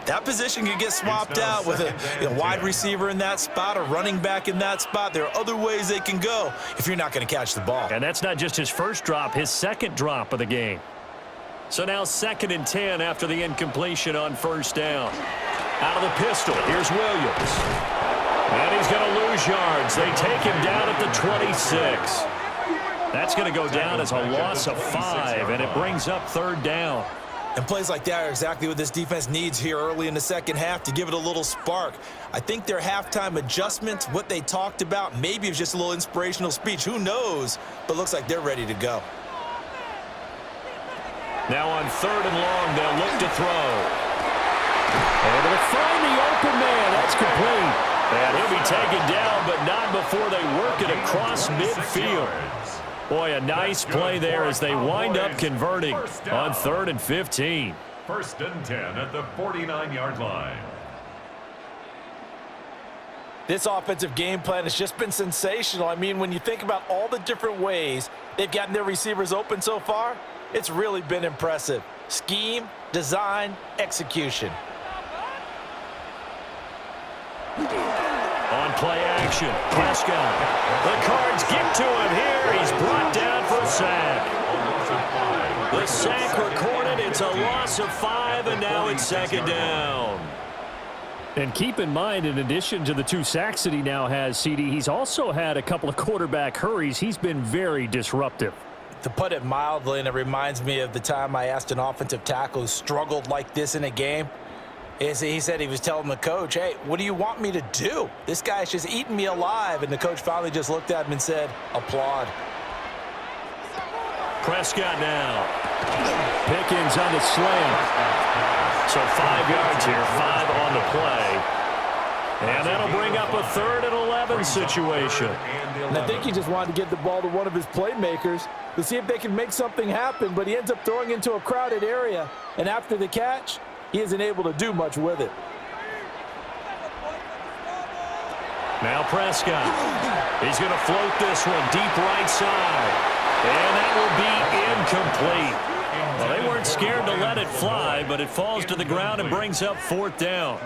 that position can get swapped out with a wide receiver in that spot, a running back in that spot. There are other ways they can go if you're not going to catch the ball. And that's not just his first drop, his second drop of the game. So now 2nd and 10 after the incompletion on first down. Out of the pistol, here's Williams. And he's going to lose yards. They take him down at the 26. That's going to go down as a loss of 5, and it brings up 3rd down. And plays like that are exactly what this defense needs here early in the second half to give it a little spark. I think their halftime adjustment, what they talked about, maybe it was just a little inspirational speech. Who knows? But looks like they're ready to go. Now on 3rd and long, they'll look to throw. Able to find the open man. That's complete. And he'll be taken down, but not before they work it across midfield. Boy, a nice play there as they wind up converting on 3rd and 15. 1st and 10 at the 49-yard line. This offensive game plan has just been sensational. I mean, when you think about all the different ways they've gotten their receivers open so far, it's really been impressive. Scheme, design, execution. On play action, Prescott. The Cards get to him here. He's brought down for a sack. The sack recorded. It's a loss of 5, and now it's 2nd down. And keep in mind, in addition to the 2 sacks that he now has, CD, he's also had a couple of quarterback hurries. He's been very disruptive. To put it mildly, and it reminds me of the time I asked an offensive tackle who struggled like this in a game, He said he was telling the coach, hey, what do you want me to do? This guy's just eating me alive. And the coach finally just looked at him and said, applaud. Prescott now. Pickens on the slant. So 5 yards here, 5 on the play. And that'll bring up a 3rd and 11 situation. And I think he just wanted to get the ball to one of his playmakers to see if they can make something happen, but he ends up throwing into a crowded area. And after the catch, he isn't able to do much with it. Now Prescott. He's going to float this one deep right side. And that will be incomplete. Well, they weren't scared to let it fly, but it falls to the ground and brings up 4th down.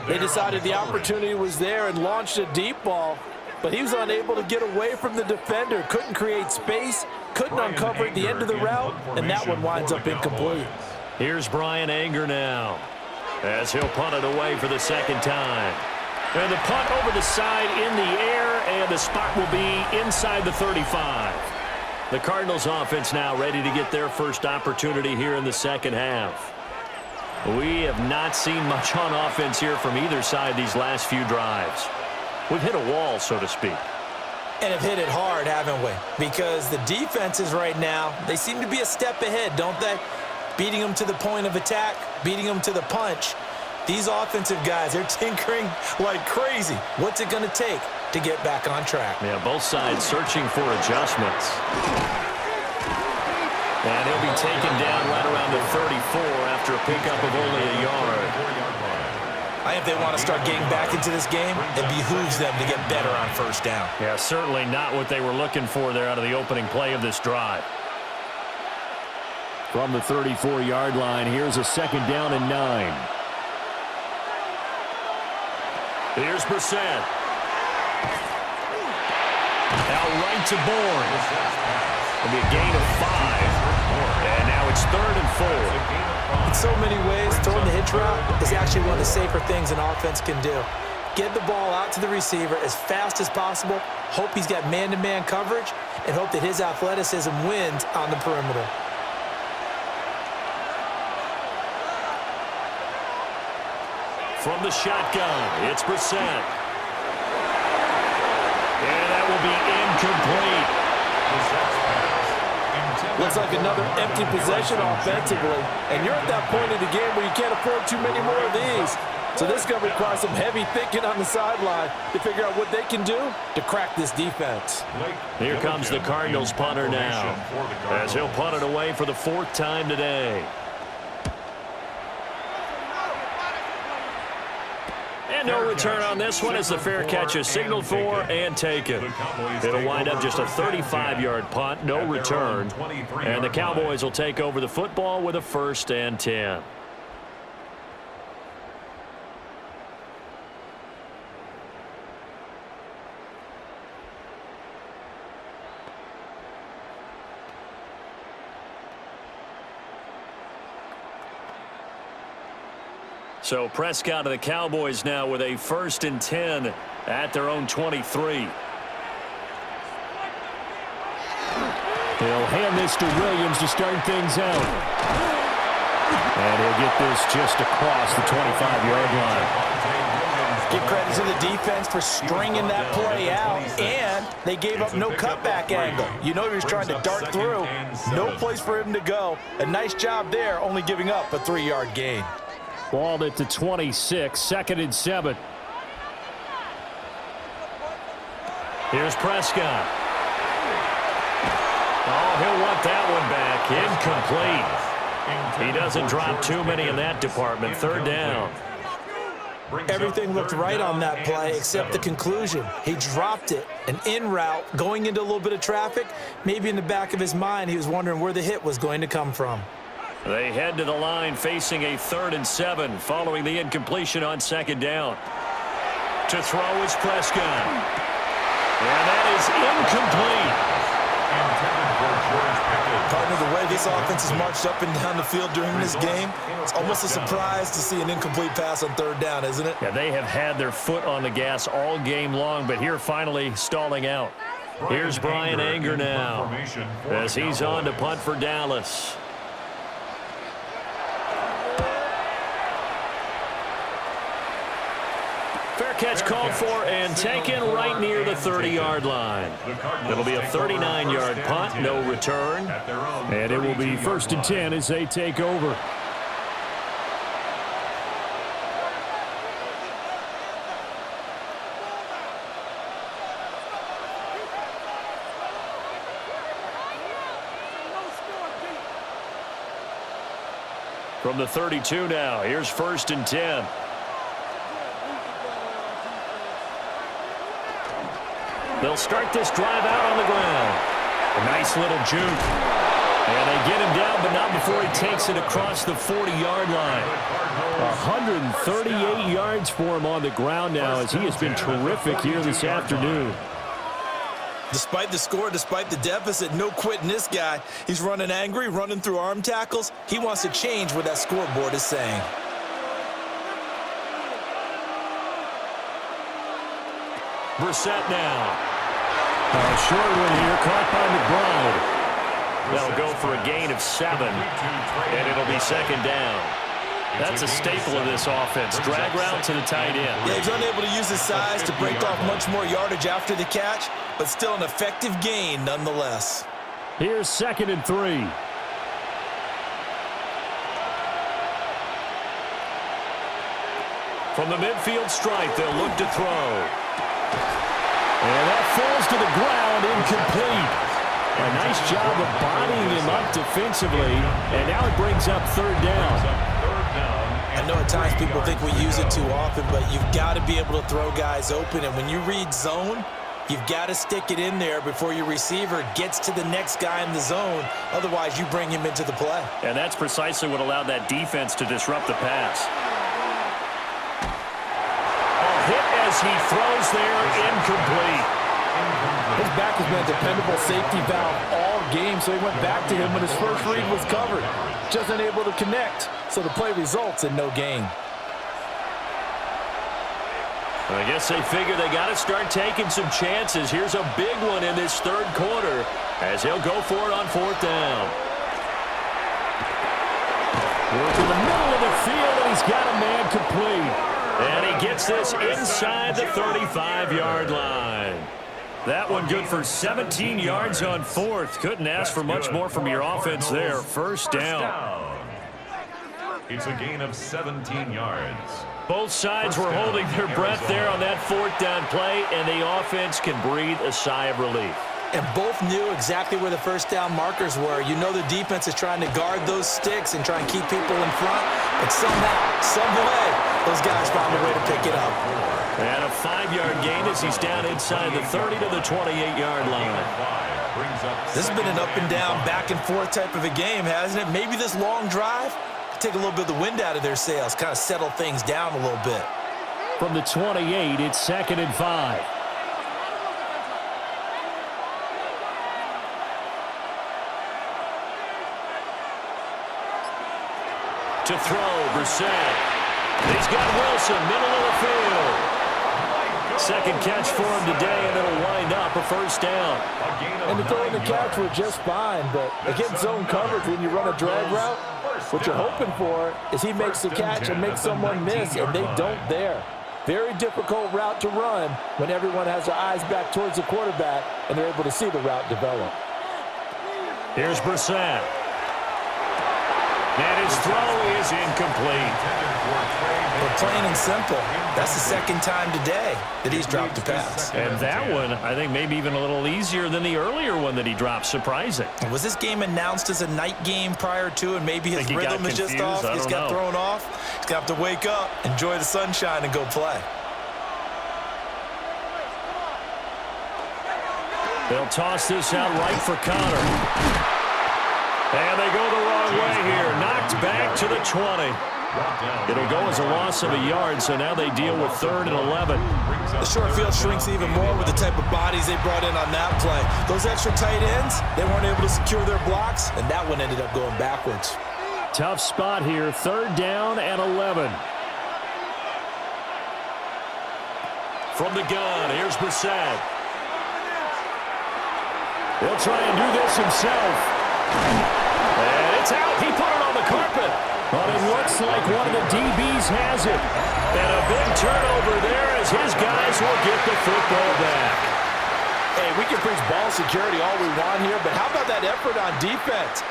They decided the opportunity was there and launched a deep ball, but he was unable to get away from the defender, couldn't create space, couldn't uncover at the end of the route, and that one winds up incomplete. Here's Brian Anger now, as he'll punt it away for the 2nd time. And the punt over the side in the air, and the spot will be inside the 35. The Cardinals offense now ready to get their first opportunity here in the 2nd half. We have not seen much on offense here from either side these last few drives. We've hit a wall, so to speak. And have hit it hard, haven't we? Because the defenses right now, they seem to be a step ahead, don't they? Beating them to the point of attack, beating them to the punch. These offensive guys, they're tinkering like crazy. What's it going to take to get back on track? Yeah, both sides searching for adjustments. And he'll be taken down right around the 34 after a pickup of only a yard. I think they want to start getting back into this game, it behooves them to get better on 1st down. Yeah, certainly not what they were looking for there out of the opening play of this drive. From the 34-yard line, here's a 2nd down and 9. Here's Brissett. Now right to Bourne. It'll be a gain of 5. And now it's 3rd and 4. In so many ways, throwing the hitch route is actually one of the safer things an offense can do. Get the ball out to the receiver as fast as possible, hope he's got man-to-man coverage, and hope that his athleticism wins on the perimeter. From the shotgun, it's Brissett. And that will be incomplete. Looks like another empty possession offensively, and you're at that point in the game where you can't afford too many more of these. So this is going to require some heavy thinking on the sideline to figure out what they can do to crack this defense. Here comes the Cardinals punter now, as he'll punt it away for the 4th time today. And no return on this one as the fair catch is signaled for and taken. It'll wind up just a 35-yard punt, no return. And the Cowboys will take over the football with a 1st and 10. So Prescott of the Cowboys now with a 1st and 10 at their own 23. He'll hand this to Williams to start things out. And he'll get this just across the 25-yard line. Give credit to the defense for stringing that play out, and they gave up no cutback angle. You know he was trying to dart through. No place for him to go. A nice job there, only giving up a 3-yard gain. Balled it to 26, 2nd and 7. Here's Prescott. Oh, he'll want that one back. Incomplete. He doesn't drop too many in that department. 3rd down. Everything looked right on that play except the conclusion. He dropped it, an in route, going into a little bit of traffic. Maybe in the back of his mind, he was wondering where the hit was going to come from. They head to the line facing a 3rd and 7 following the incompletion on 2nd down. To throw is Prescott. And that is incomplete. Partner, the way this offense has marched up and down the field during this game, it's almost a surprise to see an incomplete pass on 3rd down, isn't it? Yeah, they have had their foot on the gas all game long, but here finally stalling out. Here's Brian Anger now as he's on to punt for Dallas. catch called for and taken right near the 30-yard line. It'll be a 39-yard punt, no return. And it will be 1st and 10 as they take over. From the 32 now, here's 1st and 10. They'll start this drive out on the ground. A nice little juke. And they get him down, but not before he takes it across the 40-yard line. 138 yards for him on the ground now as he has been terrific here this afternoon. Despite the score, despite the deficit, no quitting this guy. He's running angry, running through arm tackles. He wants to change what that scoreboard is saying. Brissett now. Short one here, caught by McBride. They'll go for a gain of 7, and it'll be 2nd down. That's a staple of this offense. Drag route to the tight end. Yeah, he's unable to use his size to break off much more yardage after the catch, but still an effective gain nonetheless. Here's 2nd and 3. From the midfield stripe, they'll look to throw. And that falls to the ground, incomplete. A nice job of bodying him up defensively, and now it brings up 3rd down. I know at times people think we use it too often, but you've got to be able to throw guys open, and when you read zone, you've got to stick it in there before your receiver gets to the next guy in the zone. Otherwise, you bring him into the play. And that's precisely what allowed that defense to disrupt the pass. Hit as he throws there, incomplete. His back has been a dependable safety valve all game, so he went back to him when his first read was covered. Just unable to connect, so the play results in no gain. I guess they figure they got to start taking some chances. Here's a big one in this 3rd quarter as he'll go for it on 4th down. Work in the middle of the field, and he's got a man complete. And he gets this inside the 35-yard line. That one good for 17 yards on 4th. Couldn't ask for much more from your offense there. 1st down. It's a gain of 17 yards. Both sides were holding their breath there on that 4th down play, and the offense can breathe a sigh of relief. And both knew exactly where the 1st down markers were. You know the defense is trying to guard those sticks and try and keep people in front. But somehow, some way, those guys found a way to pick it up. And a 5-yard gain as he's down inside the 30 to the 28-yard line. This has been an up and down, back and forth type of a game, hasn't it? Maybe this long drive could take a little bit of the wind out of their sails, kind of settle things down a little bit. From the 28, it's 2nd and 5. To throw, Brissett. He's got Wilson, middle of the field. 2nd catch for him today, and it'll wind up a 1st down. And the throw and the catch were just fine, but against zone coverage, when you run a drag route, what you're hoping for is he makes the catch and makes someone miss, and they don't there. Very difficult route to run when everyone has their eyes back towards the quarterback, and they're able to see the route develop. Here's Brissett. And his throw is incomplete. But plain and simple, that's the 2nd time today that he's dropped a pass. And that one, I think, maybe even a little easier than the earlier one that he dropped. Surprising. Was this game announced as a night game prior to, and maybe his rhythm is just off? He's got thrown off. He's going to have to wake up, enjoy the sunshine, and go play. They'll toss this out right for Connor. And they go the wrong way here. Knocked back to the 20. It'll go as a loss of a yard, so now they deal with 3rd and 11. The short field shrinks even more with the type of bodies they brought in on that play. Those extra tight ends, they weren't able to secure their blocks, and that one ended up going backwards. Tough spot here, 3rd down and 11. From the gun, here's Brissett. He'll try and do this himself. And it's out. He put it on the carpet. But it looks like one of the DBs has it. And a big turnover there as his guys will get the football back. Hey, we can preach ball security all we want here, but how about that effort on defense?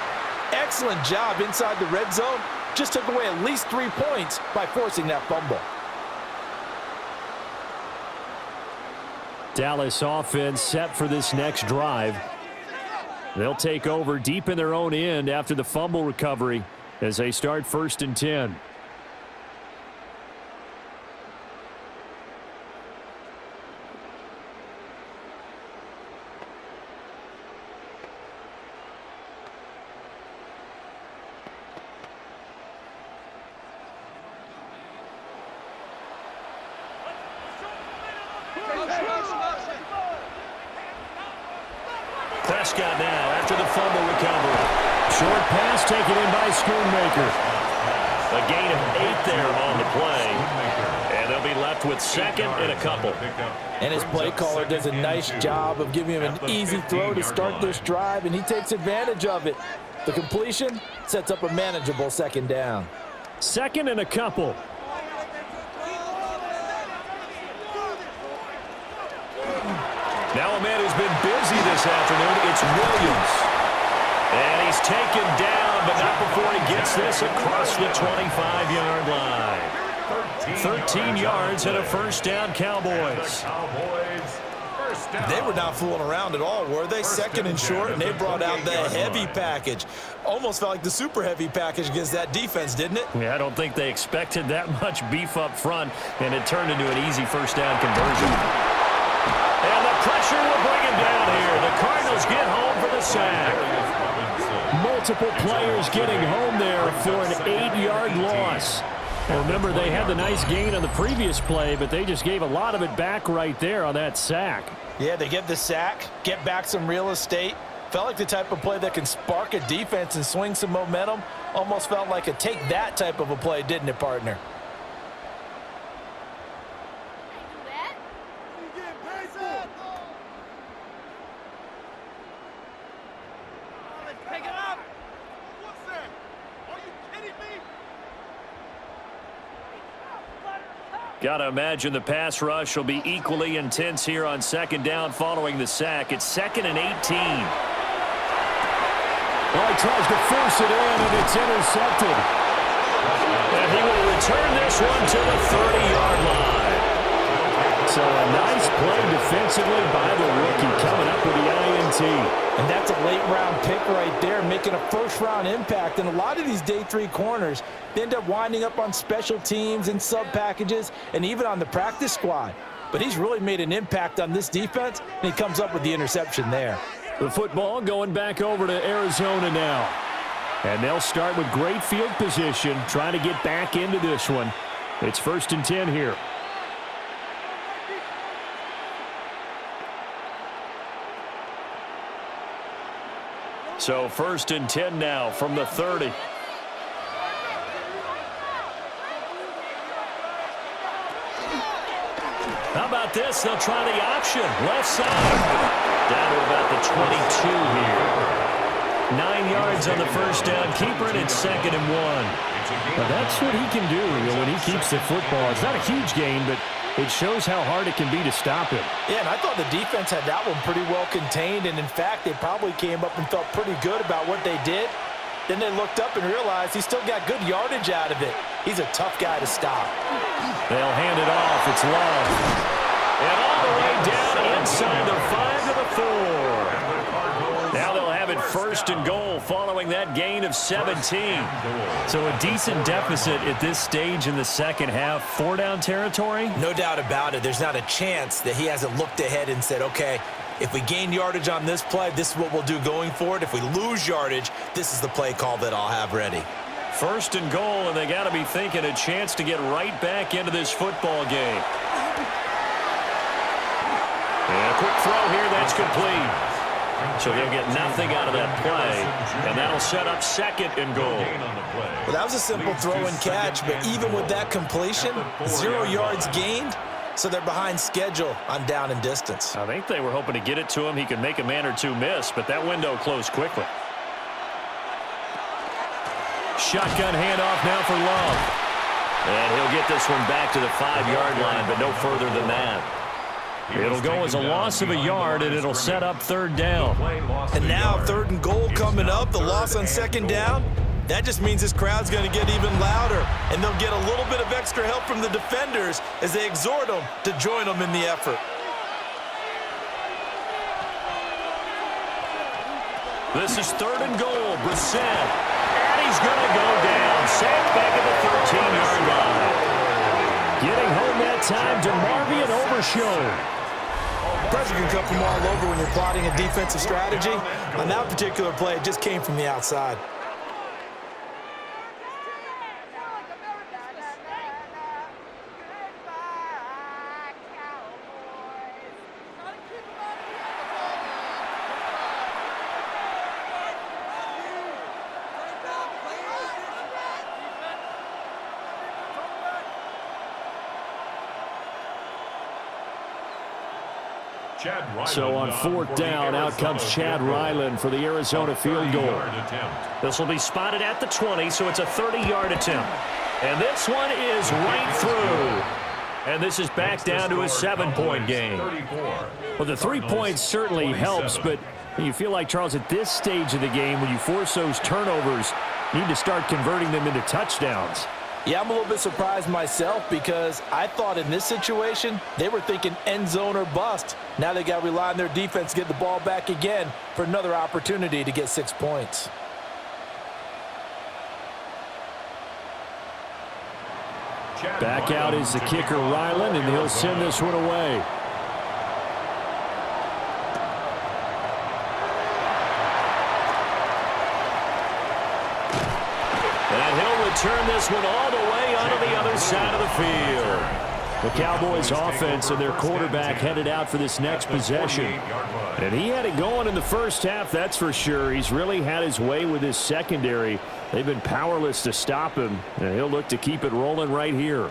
Excellent job inside the red zone. Just took away at least 3 points by forcing that fumble. Dallas offense set for this next drive. They'll take over deep in their own end after the fumble recovery as they start 1st and 10. Prescott now after the fumble recovery. Short pass taken in by Schoonmaker. A gain of 8 there on the play. And they'll be left with 2nd and a couple. And his play caller does a nice job of giving him an easy throw to start this drive, and he takes advantage of it. The completion sets up a manageable 2nd down. 2nd and a couple. Now a man who's been busy this afternoon, it's Williams. And he's taken down, but not before he gets this across the 25-yard line. 13 yards and a 1st down, Cowboys. They were not fooling around at all, were they? 2nd and short, and they brought out the heavy package. Almost felt like the super heavy package against that defense, didn't it? Yeah, I don't think they expected that much beef up front, and it turned into an easy 1st down conversion. And the pressure will bring him down here. The Cardinals get home for the sack. Multiple players getting home there for an 8-yard loss. Well, remember, they had the nice gain on the previous play, but they just gave a lot of it back right there on that sack. Yeah, they get the sack, get back some real estate. Felt like the type of play that can spark a defense and swing some momentum. Almost felt like a take that type of a play, didn't it, partner? Got to imagine the pass rush will be equally intense here on 2nd down following the sack. It's 2nd and 18. Well, he tries to force it in, and it's intercepted. And he will return this one to the 30-yard line. So a nice play defensively by the rookie coming up with the INT. And that's a late-round pick right there, making a first-round impact. And a lot of these day 3 corners, they end up winding up on special teams and sub-packages and even on the practice squad. But he's really made an impact on this defense, and he comes up with the interception there. The football going back over to Arizona now. And they'll start with great field position, trying to get back into this one. It's 1st and 10 here. So 1st and 10 now from the 30. How about this? They'll try the option. Left side. Down to about the 22 here. 9 yards on the 1st down. Keeper, and it's 2nd and 1. Well, that's what he can do when he keeps the football. It's not a huge gain, but it shows how hard it can be to stop him. Yeah, and I thought the defense had that one pretty well contained, and in fact, they probably came up and felt pretty good about what they did. Then they looked up and realized he still got good yardage out of it. He's a tough guy to stop. They'll hand it off. It's Love. And all the way down inside the 5 to the 4. Now they'll have it 1st and goal following that gain of 17. So a decent deficit at this stage in the 2nd half. 4-down territory? No doubt about it. There's not a chance that he hasn't looked ahead and said, okay, if we gain yardage on this play, this is what we'll do going forward. If we lose yardage, this is the play call that I'll have ready. 1st and goal, and they got to be thinking a chance to get right back into this football game. And a quick throw here that's complete. So they'll get nothing out of that play, and that'll set up 2nd and goal. Well, that was a simple throw and catch, but even with that completion, 0 yards gained, so they're behind schedule on down and distance. I think they were hoping to get it to him. He could make a man or two miss, but that window closed quickly. shotgun handoff now for Love. And he'll get this one back to the 5-yard line, but no further than that. It'll go as a loss of a yard, and it'll set up 3rd down. And now 3rd and goal coming up, the loss on 2nd down. That just means this crowd's going to get even louder, and they'll get a little bit of extra help from the defenders as they exhort them to join them in the effort. This is 3rd and goal. Brissett. And he's going to go down. Sacked back at the 13-yard line. Getting home that time to Marvian Overshown. Pressure can come from all over when you're plotting a defensive strategy. On that particular play, it just came from the outside. So on 4th down, out comes Chad Ryland for the Arizona field goal. This will be spotted at the 20, so it's a 30-yard attempt. And this one is right through. And this is back down to a 7-point game. Well, the 3 points certainly helps, but you feel like, Charles, at this stage of the game, when you force those turnovers, you need to start converting them into touchdowns. Yeah, I'm a little bit surprised myself because I thought in this situation they were thinking end zone or bust. Now they got to rely on their defense to get the ball back again for another opportunity to get 6 points. Back out is the kicker, Ryland, and he'll send this one away. And he'll return this one all the way onto the other side of the field. The Cowboys offense and their quarterback headed out for this next possession. And he had it going in the first half, that's for sure. He's really had his way with his secondary. They've been powerless to stop him, and he'll look to keep it rolling right here.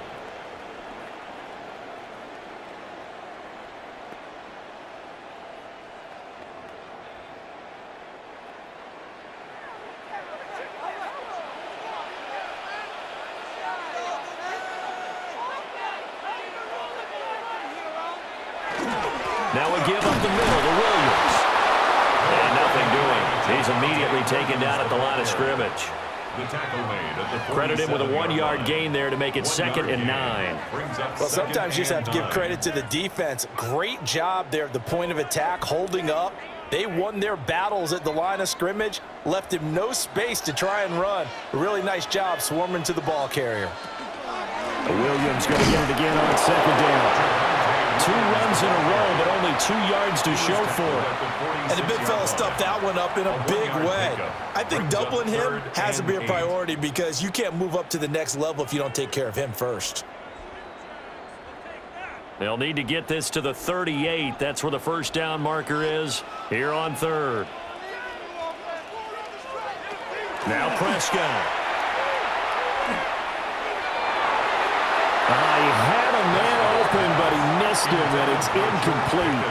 Now we give up the middle to Williams. And nothing doing. He's immediately taken down at the line of scrimmage. Credit him with a 1-yard gain there to make it 2nd and 9. Well, sometimes you just have to give credit to the defense. Great job there at the point of attack, holding up. They won their battles at the line of scrimmage, left him no space to try and run. A really nice job swarming to the ball carrier. Williams going to get it again on 2nd down. 2 runs in a row, but only 2 yards to show for it. And the big fella stuffed that one up in a big way. I think doubling him has to be a priority because you can't move up to the next level if you don't take care of him first. They'll need to get this to the 38. That's where the first down marker is here on 3rd. Now Prescott. He had a man open, but he missed him, and it's incomplete.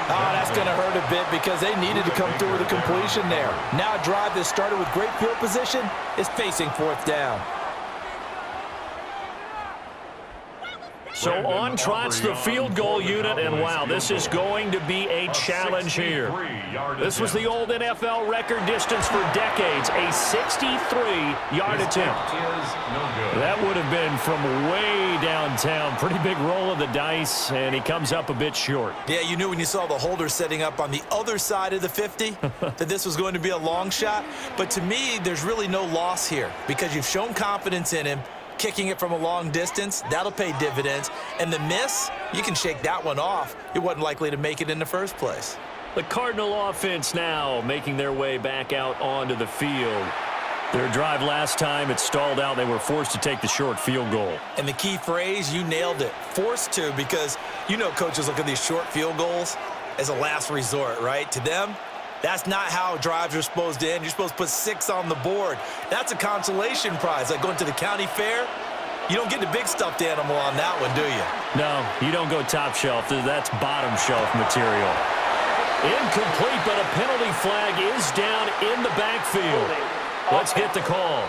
Oh, that's going to hurt a bit because they needed to come through with a completion there. Now a drive that started with great field position is facing 4th down. So on trots the field goal unit, and wow, this is going to be a challenge here. This was the old NFL record distance for decades, a 63-yard attempt. That would have been from way downtown. Pretty big roll of the dice, and he comes up a bit short. Yeah, you knew when you saw the holder setting up on the other side of the 50 that this was going to be a long shot. But to me, there's really no loss here because you've shown confidence in him. Kicking it from a long distance, that'll pay dividends. And the miss, you can shake that one off. It wasn't likely to make it in the first place. The Cardinal offense now making their way back out onto the field. Their drive last time, it stalled out. They were forced to take the short field goal. And the key phrase, you nailed it, forced to, because you know coaches look at these short field goals as a last resort, right? To them, that's not how drives are supposed to end. You're supposed to put 6 on the board. That's a consolation prize. Like going to the county fair, you don't get the big stuffed animal on that one, do you? No, you don't go top shelf. That's bottom shelf material. Incomplete, but a penalty flag is down in the backfield. Let's get the call.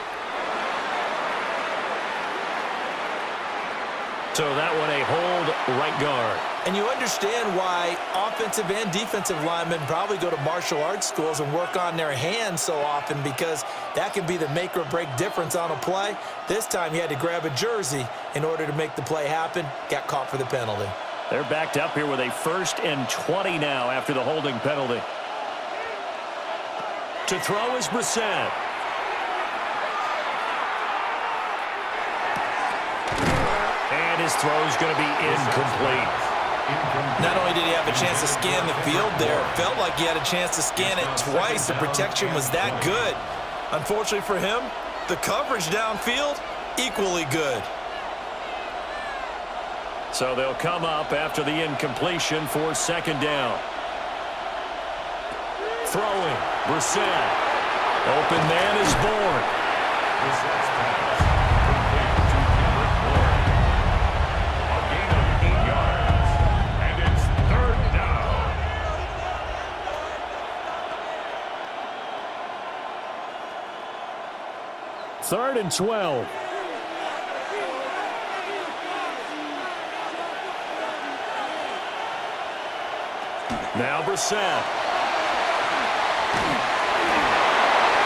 So that one a hold right guard. And you understand why offensive and defensive linemen probably go to martial arts schools and work on their hands so often, because that can be the make or break difference on a play. This time he had to grab a jersey in order to make the play happen. Got caught for the penalty. They're backed up here with a 1st and 20 now after the holding penalty. To throw is Brissett. And his throw is going to be incomplete. Not only did he have a chance to scan the field there, it felt like he had a chance to scan it twice. The protection was that good. Unfortunately for him, the coverage downfield, equally good. So they'll come up after the incompletion for 2nd down. Throwing, Brissett. Open man is born. Brissett's pass complete to Kendrick Bourne. A gain of 8 yards, and it's 3rd down. Third and 12. Now Brissett.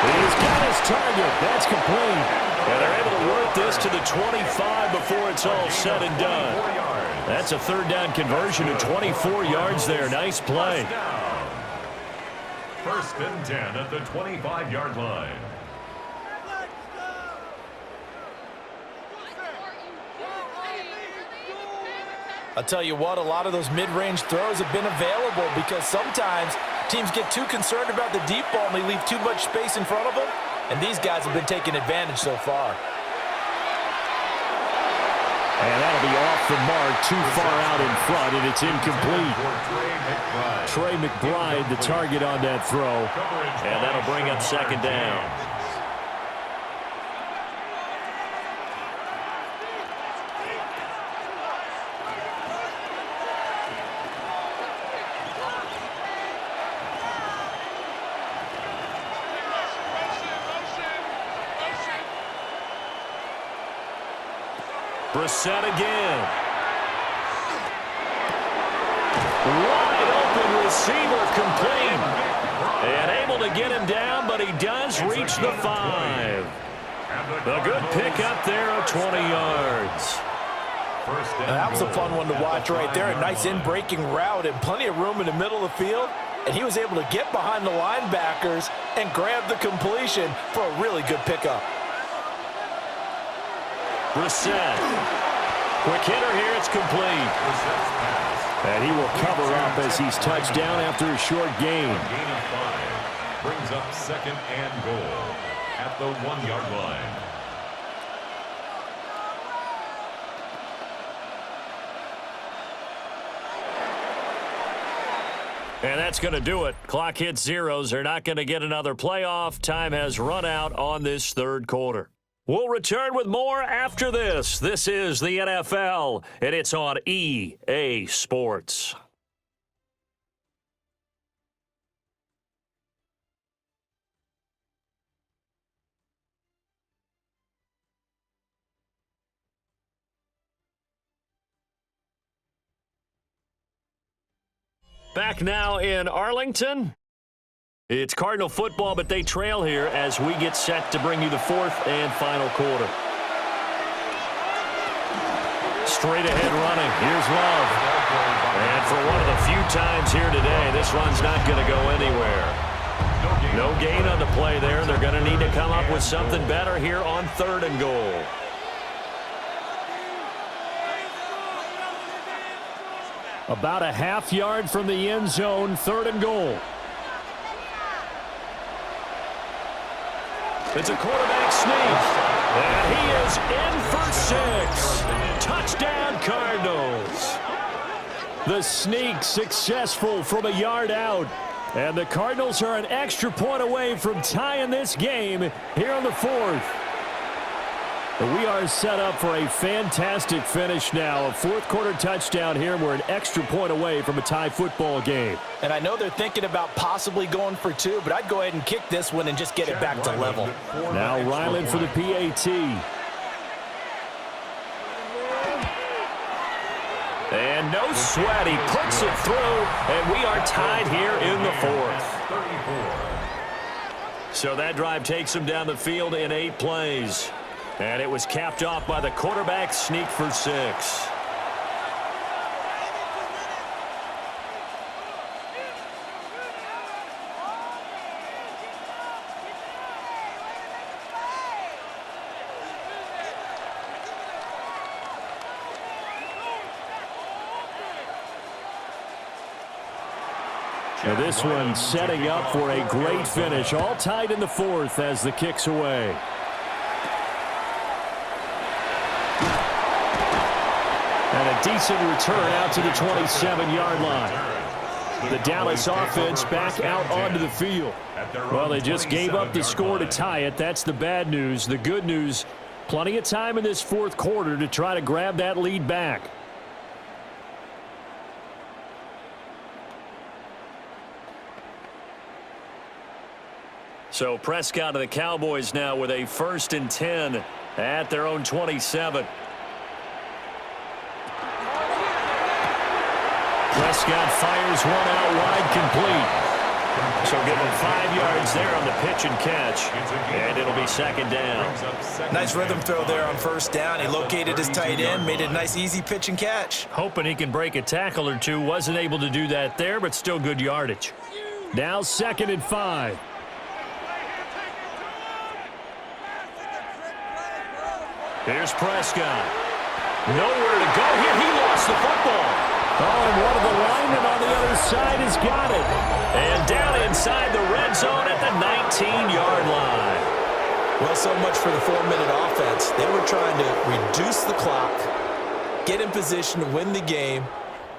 He's got his target. That's complete. And they're able to work this to the 25 before it's all said and done. That's a 3rd down conversion of 24 yards there. Nice play. 1st and 10 at the 25-yard line. I'll tell you what, a lot of those mid-range throws have been available, because sometimes teams get too concerned about the deep ball and they leave too much space in front of them, and these guys have been taking advantage so far. And that'll be off the mark, too far out in front, and it's incomplete. Trey McBride, the target on that throw, and that'll bring up 2nd down. Brissett again. Wide open receiver, complete. And able to get him down, but he does reach the 5. A good pickup there of 20 yards. That was a fun one to watch right there. A nice in-breaking route and plenty of room in the middle of the field. And he was able to get behind the linebackers and grab the completion for a really good pickup. Brissett. Quick hitter here, it's complete. And he will cover up as he's touched down after a short gain. A gain of 5 brings up 2nd and goal at the 1-yard line. And that's going to do it. Clock hits zeros. They're not going to get another playoff. Time has run out on this 3rd quarter. We'll return with more after this. This is the NFL, and it's on EA Sports. Back now in Arlington. It's Cardinal football, but they trail here as we get set to bring you the 4th and final quarter. Straight ahead running. Here's Love. And for one of the few times here today, this run's not going to go anywhere. No gain on the play there. They're going to need to come up with something better here on 3rd and goal. About a half yard from the end zone, 3rd and goal. It's a quarterback sneak, and he is in for 6. Touchdown, Cardinals. The sneak successful from a yard out, and the Cardinals are an extra point away from tying this game here on the 4th. We are set up for a fantastic finish now. A 4th quarter touchdown here. We're an extra point away from a tie football game. And I know they're thinking about possibly going for 2, but I'd go ahead and kick this one and just get it back to level. Now Ryland for the PAT. And no sweat. He puts it through, and we are tied here in the fourth. So that drive takes him down the field in 8 plays. And it was capped off by the quarterback sneak for 6. Now this one setting up for a great finish. All tied in the fourth as the kick's away. And a decent return out to the 27-yard line. The Dallas offense back out onto the field. Well, they just gave up the score to tie it. That's the bad news. The good news, plenty of time in this fourth quarter to try to grab that lead back. So Prescott of the Cowboys now with a 1st and 10 at their own 27. Prescott fires one out wide, complete. So give him 5 yards there on the pitch and catch, and it'll be 2nd down. Nice rhythm throw there on 1st down. He located his tight end, made it a nice easy pitch and catch. Hoping he can break a tackle or two. Wasn't able to do that there, but still good yardage. Now 2nd and 5. Here's Prescott. Nowhere to go here. He lost the football. Oh, and one of the linemen on the other side has got it. And down inside the red zone at the 19-yard line. Well, so much for the 4-minute offense. They were trying to reduce the clock, get in position to win the game,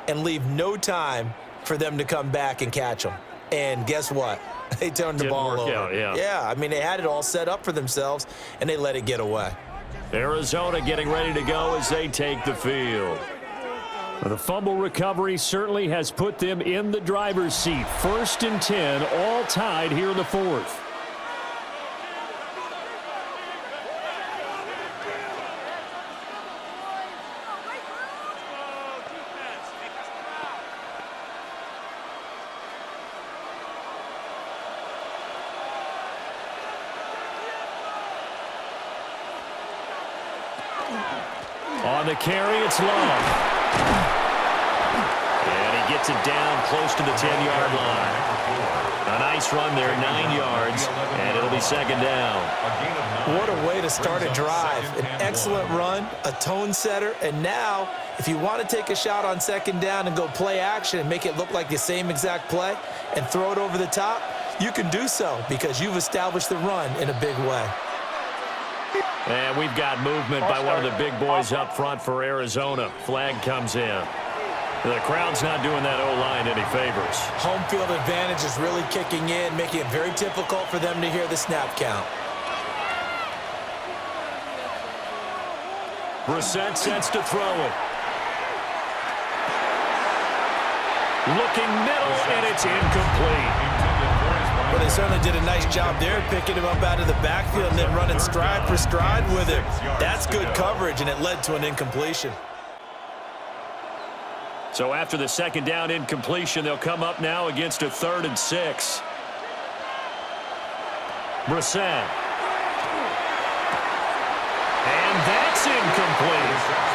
and leave no time for them to come back and catch them. And guess what? They turned the ball over. Yeah, I mean, they had it all set up for themselves, and they let it get away. Arizona getting ready to go as they take the field. The fumble recovery certainly has put them in the driver's seat. 1st and 10, all tied here in the fourth. On the carry, it's Love. And he gets it down close to the 10-yard line. A nice run there, 9 yards, and it'll be 2nd down. What a way to start a drive. An excellent run, a tone setter, and now if you want to take a shot on 2nd down and go play action and make it look like the same exact play and throw it over the top, you can do so because you've established the run in a big way. And we've got movement by one of the big boys up front for Arizona. Flag comes in. The crowd's not doing that O-line any favors. Home field advantage is really kicking in, making it very difficult for them to hear the snap count. Brissett sets to throw it. Looking middle, and it's incomplete. Well, they certainly did a nice job there, picking him up out of the backfield and then running stride for stride with him. That's good coverage, and it led to an incompletion. So after the 2nd down incompletion, they'll come up now against a 3rd and 6. Brissett. And that's incomplete.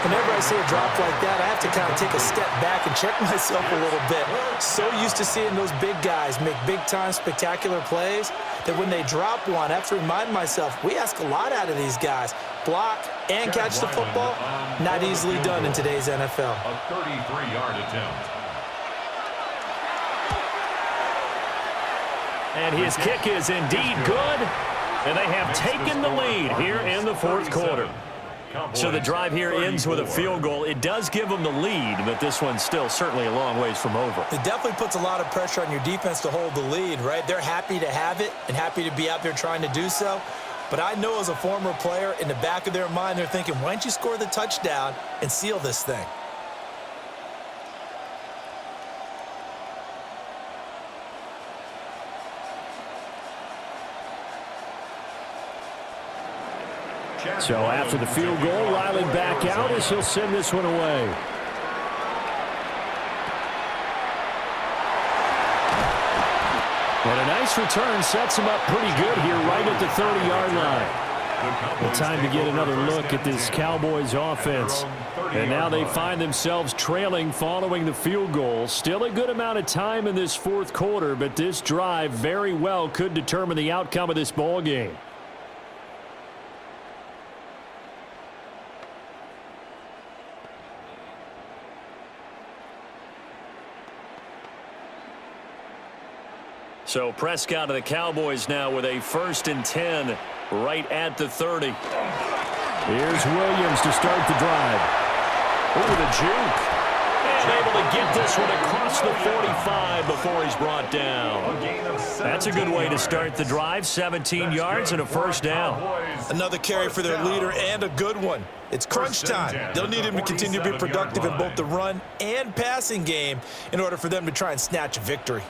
Whenever I see a drop like that, I have to kind of take a step back and check myself a little bit. So used to seeing those big guys make big-time spectacular plays that when they drop one, I have to remind myself, we ask a lot out of these guys. Block and catch the football, not easily done in today's NFL. A 33-yard attempt. And his kick is indeed good, and they have taken the lead here in the fourth quarter. So the drive here ends with a field goal. It does give them the lead, but this one's still certainly a long ways from over. It definitely puts a lot of pressure on your defense to hold the lead, right? They're happy to have it and happy to be out there trying to do so. But I know as a former player, in the back of their mind, they're thinking, why don't you score the touchdown and seal this thing? So after the field goal, Riley back out as he'll send this one away. And a nice return sets him up pretty good here right at the 30-yard line. Well, time to get another look at this Cowboys offense. And now they find themselves trailing following the field goal. Still a good amount of time in this fourth quarter, but this drive very well could determine the outcome of this ball game. So Prescott of the Cowboys now with a 1st and 10 right at the 30. Here's Williams to start the drive. Ooh, the juke. And able to get this one across the 45 before he's brought down. That's a good way to start the drive. 17 yards and a 1st down. Another carry for their leader and a good one. It's crunch time. They'll need him to continue to be productive in both the run and passing game in order for them to try and snatch a victory.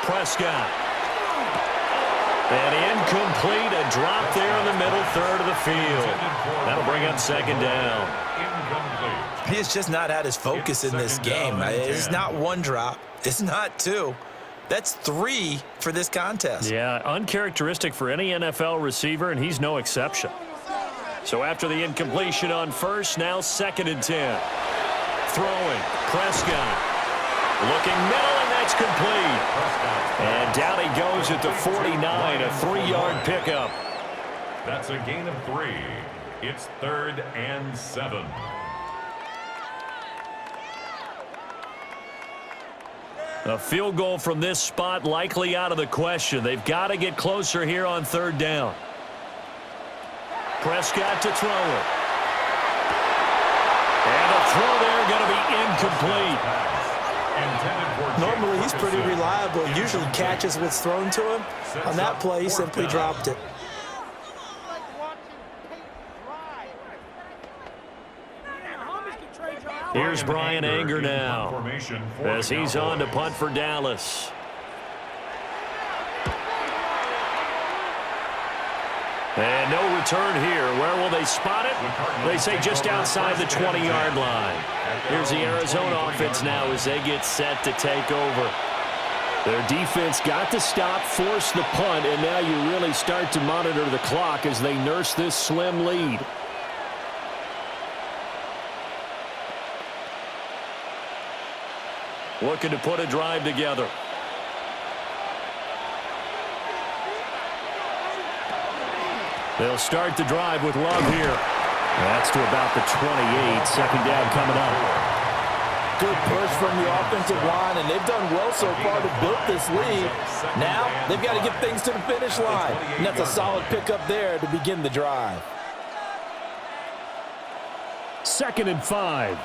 Prescott. And incomplete. A drop there in the middle third of the field. That'll bring up 2nd down. He has just not had his focus in this game. It's not one drop. It's not two. That's 3 for this contest. Yeah, uncharacteristic for any NFL receiver, and he's no exception. So after the incompletion on 1st, now 2nd and 10. Throwing. Prescott. Looking middle, and that's complete. And down he goes at the 49, a 3-yard pickup. That's a gain of 3. It's 3rd and 7. A field goal from this spot likely out of the question. They've got to get closer here on 3rd down. Prescott to throw it. And a throw there going to be incomplete. Normally, he's pretty reliable. Usually catches what's thrown to him. On that play, he simply dropped it. Here's Brian Anger now as he's on to punt for Dallas. And no return here. Where will they spot it? They say just outside the 20-yard line. Here's the Arizona offense now as they get set to take over. Their defense got to stop, force the punt, and now you really start to monitor the clock as they nurse this slim lead. Looking to put a drive together. They'll start the drive with Love here. That's to about the 28. 2nd down coming up. Good push from the offensive line, and they've done well so far to build this lead. Now they've got to get things to the finish line, and that's a solid pickup there to begin the drive. 2nd and 5.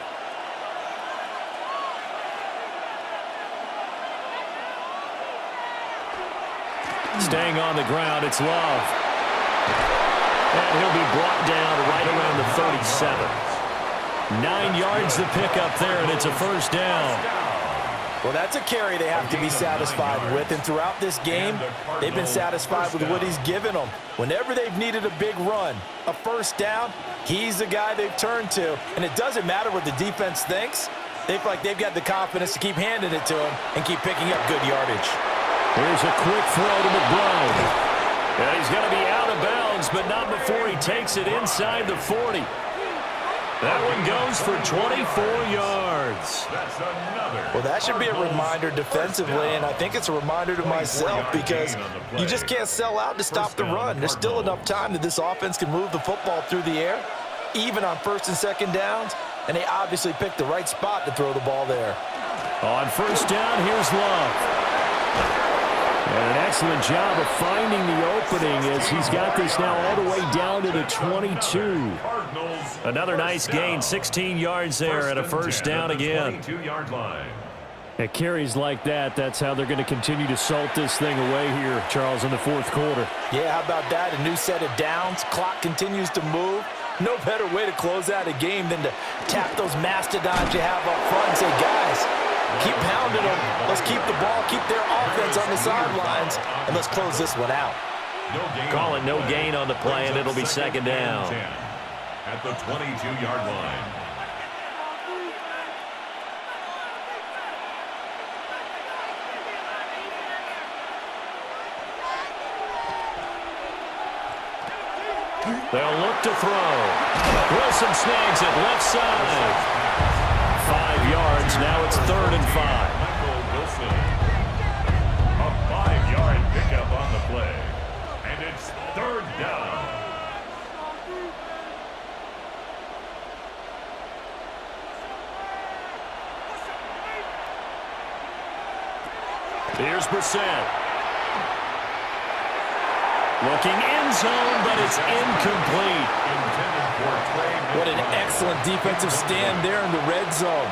Staying on the ground, it's Love. And he'll be brought down right around the 37. 9 yards to pick up there, and it's a 1st down. Well, that's a carry they have to be satisfied with, and throughout this game, they've been satisfied with what he's given them. Whenever they've needed a big run, a 1st down, he's the guy they've turned to, and it doesn't matter what the defense thinks. They feel like they've got the confidence to keep handing it to him and keep picking up good yardage. Here's a quick throw to McBride. And he's going to be out of bounds, but not before he takes it inside the 40. That one goes for 24 yards. That's another. Well, that should be a reminder defensively, and I think it's a reminder to myself because you just can't sell out to stop the run. There's still enough time that this offense can move the football through the air, even on 1st and 2nd downs, and they obviously picked the right spot to throw the ball there. On 1st down, here's Love. And an excellent job of finding the opening as he's got this now all the way down to the 22. Another nice gain, 16 yards there and a 1st down again. At carries like that, that's how they're going to continue to salt this thing away here, Charles, in the 4th quarter. Yeah, how about that? A new set of downs. Clock continues to move. No better way to close out a game than to tap those mastodons you have up front and say, guys, Keep pounding them. Let's keep the ball, keep their offense on the sidelines, and let's close this one out. Call it no gain on the play, and it'll be second down. At the 22-yard line. They'll look to throw. Wilson snags it left side. 5 yards. Now it's 3rd and 5. Michael Wilson. A 5-yard pickup on the play. And it's 3rd down. Here's Brissett. Looking end zone, but it's incomplete. What an excellent defensive stand there in the red zone.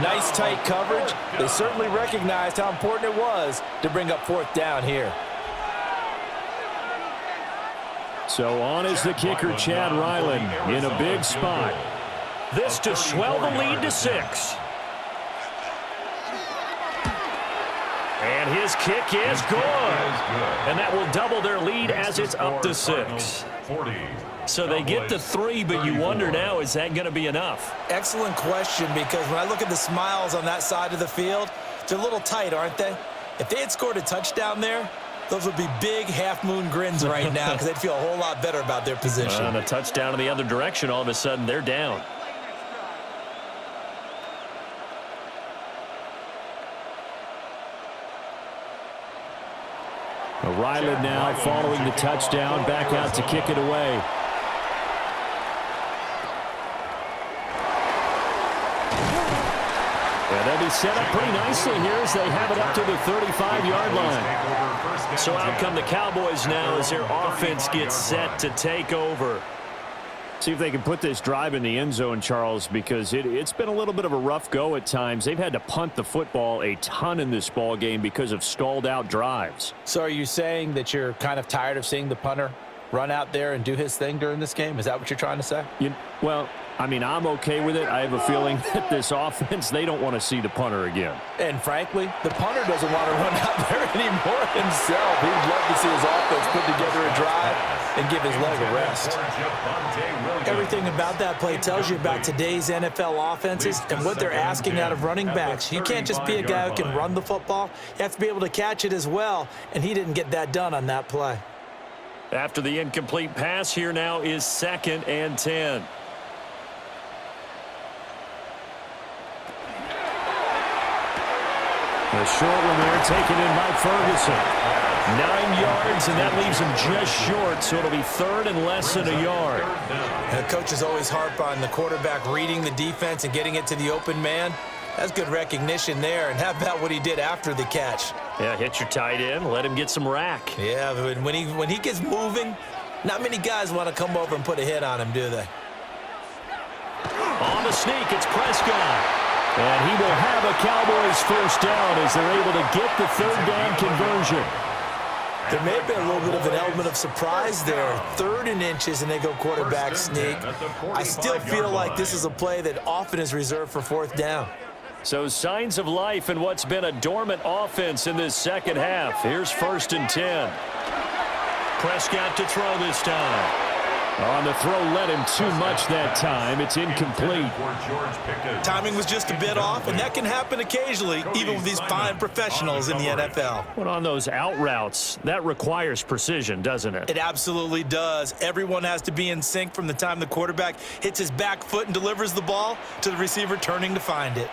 Nice tight coverage. They certainly recognized how important it was to bring up 4th down here. So on is the kicker, Chad Ryland, in a big spot. This to swell the lead to 6. And his kick is good. And that will double their lead as it's up to 6. So they get to 3, but you wonder now, is that going to be enough? Excellent question, because when I look at the smiles on that side of the field, they're a little tight, aren't they? If they had scored a touchdown there, those would be big half-moon grins right now because they'd feel a whole lot better about their position. On a touchdown in the other direction, all of a sudden they're down. Ryland now following the touchdown, back out to kick it away. And they'll be set up pretty nicely here as they have it up to the 35-yard line. So out come the Cowboys now as their offense gets set to take over. See if they can put this drive in the end zone, Charles, because it's been a little bit of a rough go at times. They've had to punt the football a ton in this ball game because of stalled-out drives. So are you saying that you're kind of tired of seeing the punter run out there and do his thing during this game? Is that what you're trying to say? Well, I mean, I'm okay with it. I have a feeling that this offense, they don't want to see the punter again. And frankly, the punter doesn't want to run out there anymore himself. He'd love to see his offense put together a drive and give his leg a rest. Everything about that play tells you about today's NFL offenses and what they're asking out of running backs. You can't just be a guy who can run the football. You have to be able to catch it as well, and he didn't get that done on that play. After the incomplete pass, here now is 2nd and 10. The short one there taken in by Ferguson. 9 yards, and that leaves him just short, so it'll be 3rd and less than a yard. And the coaches always harp on the quarterback reading the defense and getting it to the open man. That's good recognition there. And how about what he did after the catch? Yeah, hit your tight end, let him get some rack. Yeah, but when he gets moving, not many guys want to come over and put a hit on him, do they? On the sneak, it's Prescott. And he will have a Cowboys 1st down as they're able to get the 3rd down conversion. There may have been a little bit of an element of surprise there. 3rd and inches, and they go quarterback sneak. I still feel like this is a play that often is reserved for 4th down. So signs of life in what's been a dormant offense in this second half. Here's 1st and 10. Prescott to throw this time. On the throw, led him too much that time. It's incomplete. Timing was just a bit off, and that can happen occasionally, even with these fine professionals in the NFL. But on those out routes, that requires precision, doesn't it? It absolutely does. Everyone has to be in sync from the time the quarterback hits his back foot and delivers the ball to the receiver turning to find it.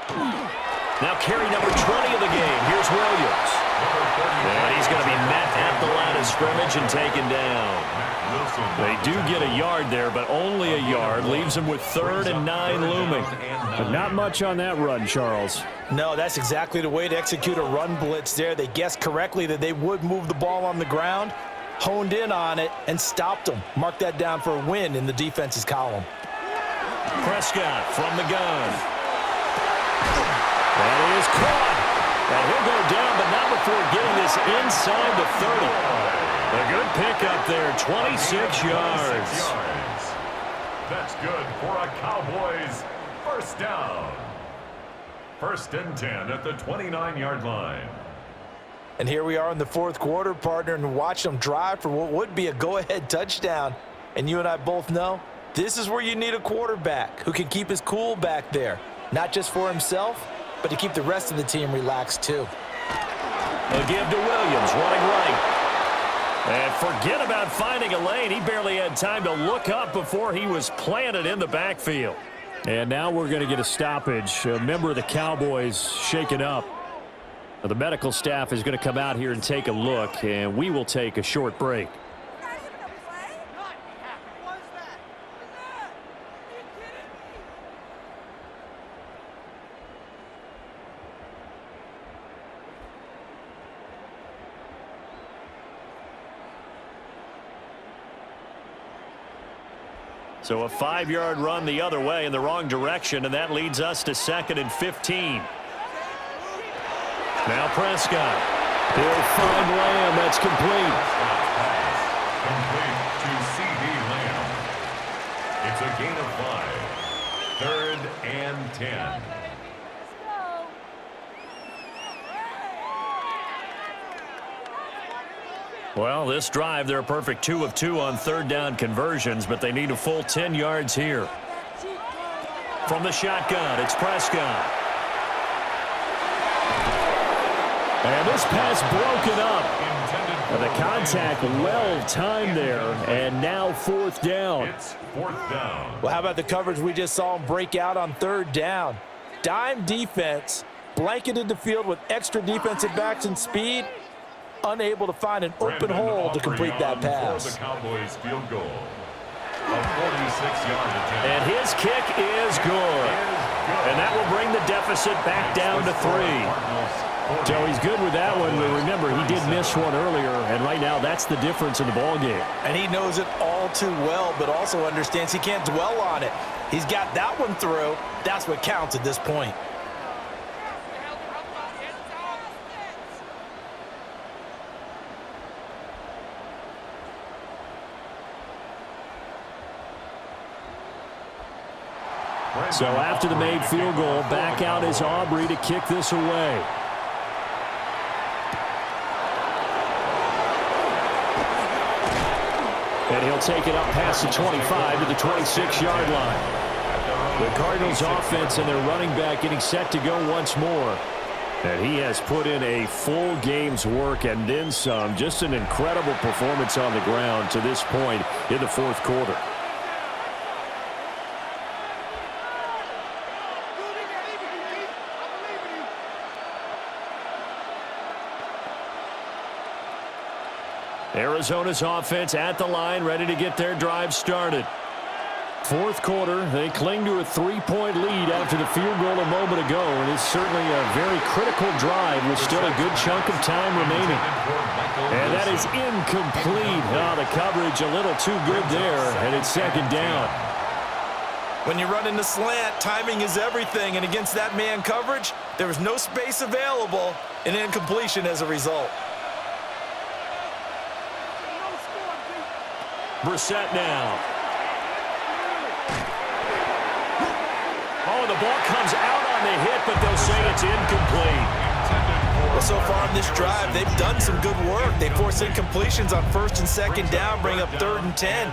Now carry number 20 of the game. Here's Williams. And he's going to be met at the line of scrimmage and taken down. They do get a yard there, but only a yard. Leaves them with 3rd and 9 looming. But not much on that run, Charles. No, that's exactly the way to execute a run blitz there. They guessed correctly that they would move the ball on the ground, honed in on it, and stopped them. Mark that down for a win in the defense's column. Prescott from the gun. That is caught. And he'll go down, but not before getting this inside the 30. A good pickup there, 26 yards. That's good for a Cowboys 1st down. First and 10 at the 29-yard line. And here we are in the fourth quarter, partner, and watch them drive for what would be a go-ahead touchdown. And you and I both know this is where you need a quarterback who can keep his cool back there, not just for himself, but to keep the rest of the team relaxed too. A give to Williams, running right. And forget about finding a lane. He barely had time to look up before he was planted in the backfield. And now we're going to get a stoppage. A member of the Cowboys shaken up. Now, the medical staff is going to come out here and take a look, and we will take a short break. So a 5-yard run the other way in the wrong direction, and that leads us to 2nd and 15. Now Prescott. He'll find Lamb. That's complete. Complete to C.D. Lamb. It's a gain of 5. 3rd and 10. Well, this drive, they're a perfect 2 of 2 on 3rd down conversions, but they need a full 10 yards here. From the shotgun, it's Prescott. And this pass broken up. And the contact well timed there, and now 4th down. It's 4th down. Well, how about the coverage we just saw him break out on 3rd down? Dime defense, blanketed the field with extra defensive backs and speed, unable to find an open hole to complete that pass. For the Cowboys field goal. A 46-yard attempt. And his kick is good. And that will bring the deficit back down to 3. So he's good with that one, but remember, he did miss one earlier, and right now that's the difference in the ballgame. And he knows it all too well, but also understands he can't dwell on it. He's got that one through. That's what counts at this point. So after the made field goal, back out is Aubrey to kick this away. And he'll take it up past the 25 to the 26-yard line. The Cardinals offense and their running back getting set to go once more. And he has put in a full game's work and then some. Just an incredible performance on the ground to this point in the fourth quarter. Arizona's offense at the line, ready to get their drive started. Fourth quarter, they cling to a 3-point lead after the field goal a moment ago, and it's certainly a very critical drive with still a good chunk of time remaining. And that is incomplete. Oh, the coverage a little too good there, and it's 2nd down. When you run in the slant, timing is everything, and against that man coverage, there was no space available, and incompletion as a result. Brissett now. Oh, the ball comes out on the hit, but they'll say it's incomplete. Well, so far in this drive, they've done some good work. They force incompletions on 1st and 2nd down, bring up 3rd and 10.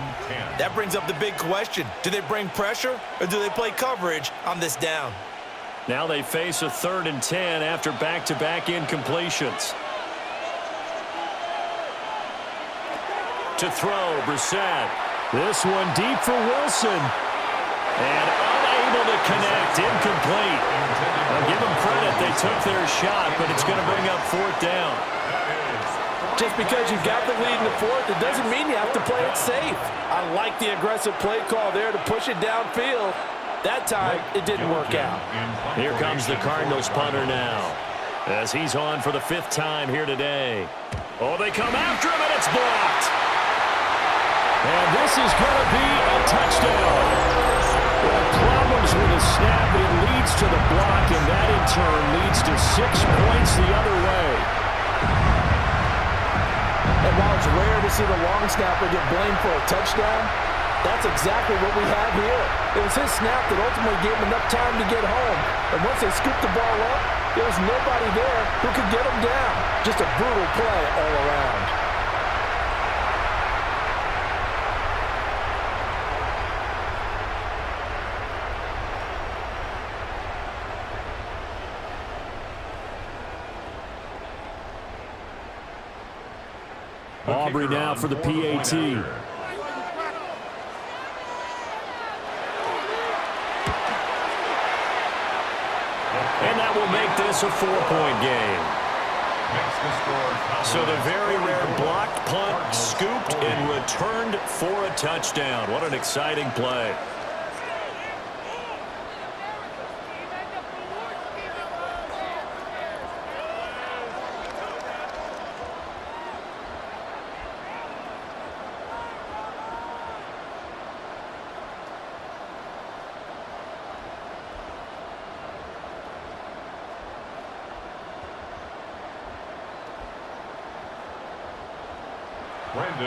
That brings up the big question. Do they bring pressure, or do they play coverage on this down? Now they face a 3rd and 10 after back-to-back incompletions. To throw, Brissett. This one deep for Wilson. And unable to connect, incomplete. I'll give them credit, they took their shot, but it's going to bring up 4th down. Just because you've got the lead in the fourth, it doesn't mean you have to play it safe. I like the aggressive play call there to push it downfield. That time, it didn't work out. Here comes the Cardinals punter now, as he's on for the 5th time here today. Oh, they come after him, and it's blocked. And this is going to be a touchdown. Well, problems with the snap, it leads to the block, and that in turn leads to 6 points the other way. And while it's rare to see the long snapper get blamed for a touchdown, That's exactly what we have here. It was his snap that ultimately gave him enough time to get home. And once they scooped the ball up, there was nobody there who could get him down. Just a brutal play all around. Aubrey now for the PAT. And that will make this a 4-point game. So the very rare blocked punt, scooped and returned for a touchdown. What an exciting play.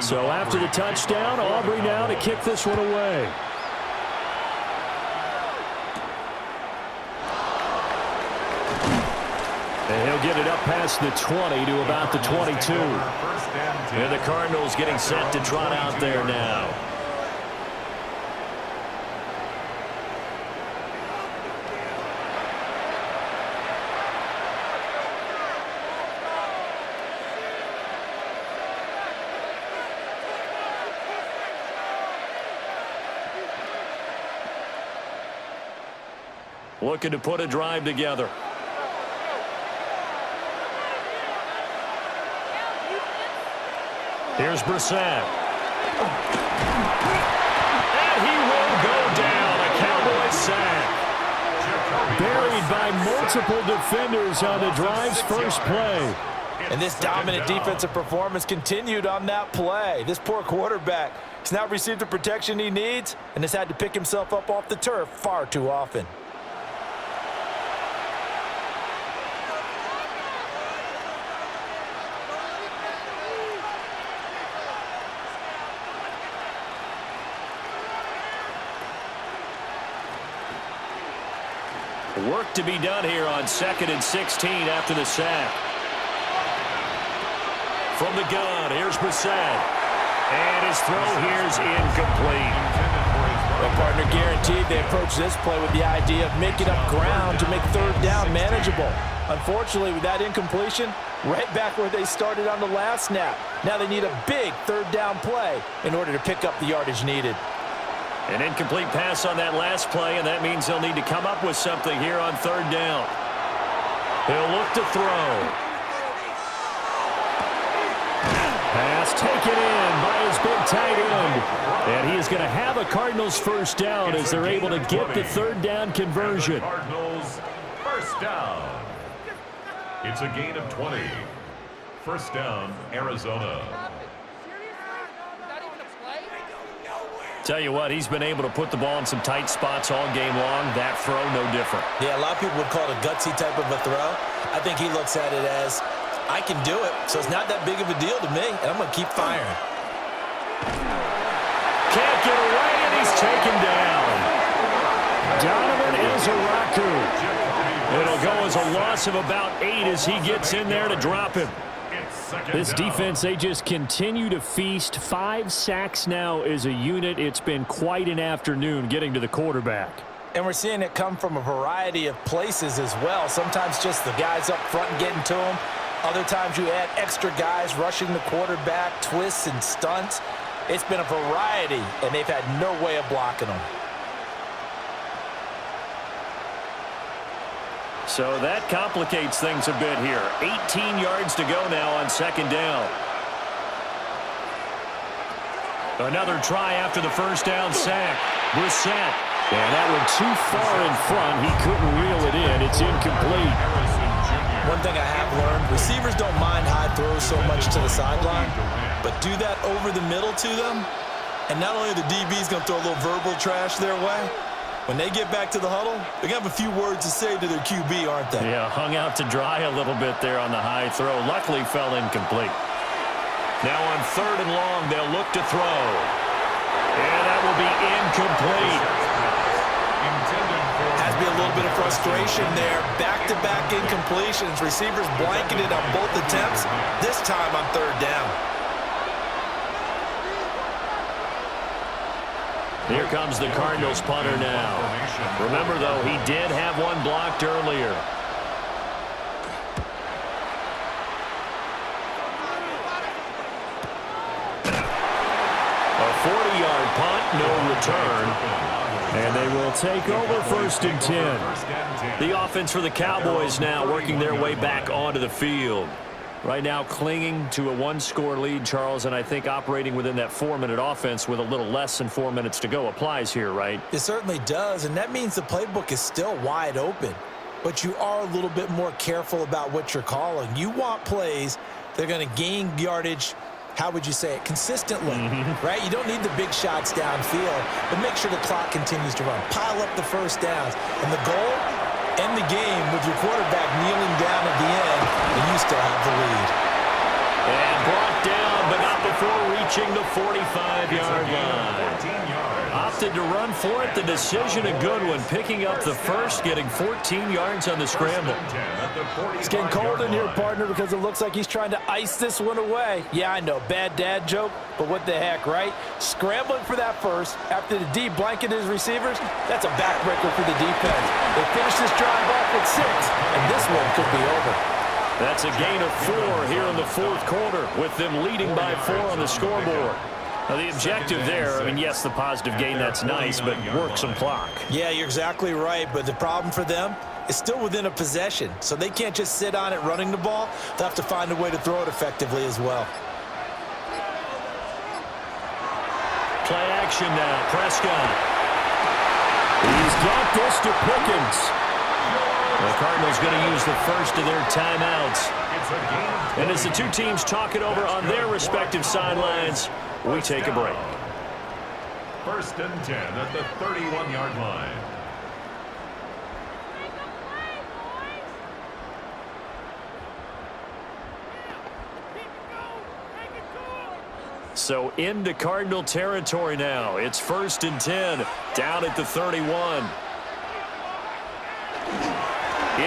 So after the touchdown, Aubrey now to kick this one away. And he'll get it up past the 20 to about the 22. And the Cardinals getting set to trot out there now. Looking to put a drive together. Here's Brissett. And he will go down. A Cowboys sack. Buried by multiple defenders on the drive's first play. And this dominant defensive performance continued on that play. This poor quarterback has not received the protection he needs and has had to pick himself up off the turf far too often. Work to be done here on 2nd and 16 after the sack. From the gun, here's Brissett. And his throw here's incomplete. Well, partner, guaranteed they approach this play with the idea of making up ground to make 3rd down manageable. Unfortunately, with that incompletion, right back where they started on the last snap. Now they need a big 3rd down play in order to pick up the yardage needed. An incomplete pass on that last play, and that means they'll need to come up with something here on 3rd down. He'll look to throw. Pass taken in by his big tight end. And he is going to have a Cardinals first down as they're able to get the 3rd down conversion. Cardinals first down. It's a gain of 20. First down, Arizona. Tell you what, he's been able to put the ball in some tight spots all game long. That throw, no different. Yeah, a lot of people would call it a gutsy type of a throw. I think he looks at it as, I can do it, so it's not that big of a deal to me, and I'm going to keep firing. Can't get away, and he's taken down. Donovan Ezeraku. It'll go as a loss of about 8 as he gets in there to drop him. This defense, they just continue to feast. 5 sacks now as a unit. It's been quite an afternoon getting to the quarterback. And we're seeing it come from a variety of places as well. Sometimes just the guys up front and getting to him. Other times you add extra guys rushing the quarterback, twists and stunts. It's been a variety, and they've had no way of blocking them. So that complicates things a bit here. 18 yards to go now on 2nd down. Another try after the first down sack. Brissett. And that one too far in front. He couldn't reel it in. It's incomplete. One thing I have learned, receivers don't mind high throws so much to the sideline, but do that over the middle to them, and not only are the DBs going to throw a little verbal trash their way, when they get back to the huddle, they're going to have a few words to say to their QB, aren't they? Yeah, hung out to dry a little bit there on the high throw. Luckily fell incomplete. Now on 3rd and long, they'll look to throw. And that will be incomplete. Has to be a little bit of frustration there. Back-to-back incompletions. Receivers blanketed on both attempts, this time on third down. Here comes the Cardinals punter now. Remember, though, he did have one blocked earlier. A 40-yard punt, no return. And they will take over 1st and 10. The offense for the Cowboys now working their way back onto the field. Right now clinging to a one-score lead, Charles, and I think operating within that 4-minute offense with a little less than 4 minutes to go applies here, right? It certainly does, and that means the playbook is still wide open. But you are a little bit more careful about what you're calling. You want plays that are going to gain yardage, how would you say it, consistently, right? You don't need the big shots downfield, but make sure the clock continues to run. Pile up the first downs. And the goal, end the game with your quarterback kneeling down at the end, and you still have the lead. And brought down, but not before reaching the 45-yard line. Opted to run for it. The decision a good one. Picking up the first, getting 14 yards on the scramble. It's getting cold in here, partner, because it looks like he's trying to ice this one away. Yeah, I know, bad dad joke, but what the heck, right? Scrambling for that first after the D blanketed his receivers, that's a backbreaker for the defense. They finish this drive off with 6, and this one could be over. That's a gain of 4 here in the 4th quarter, with them leading by 4 on the scoreboard. Now, the objective there, I mean, yes, the positive gain, that's nice, but work some clock. Yeah, you're exactly right, but the problem for them is still within a possession, so they can't just sit on it running the ball. They'll have to find a way to throw it effectively as well. Play action now, Prescott. He's got this to Pickens. The Cardinals going to use the first of their timeouts. And as the two teams talk it over on their respective sidelines, we take a break. 1st and 10 at the 31-yard line. So into Cardinal territory now. It's 1st and 10 down at the 31.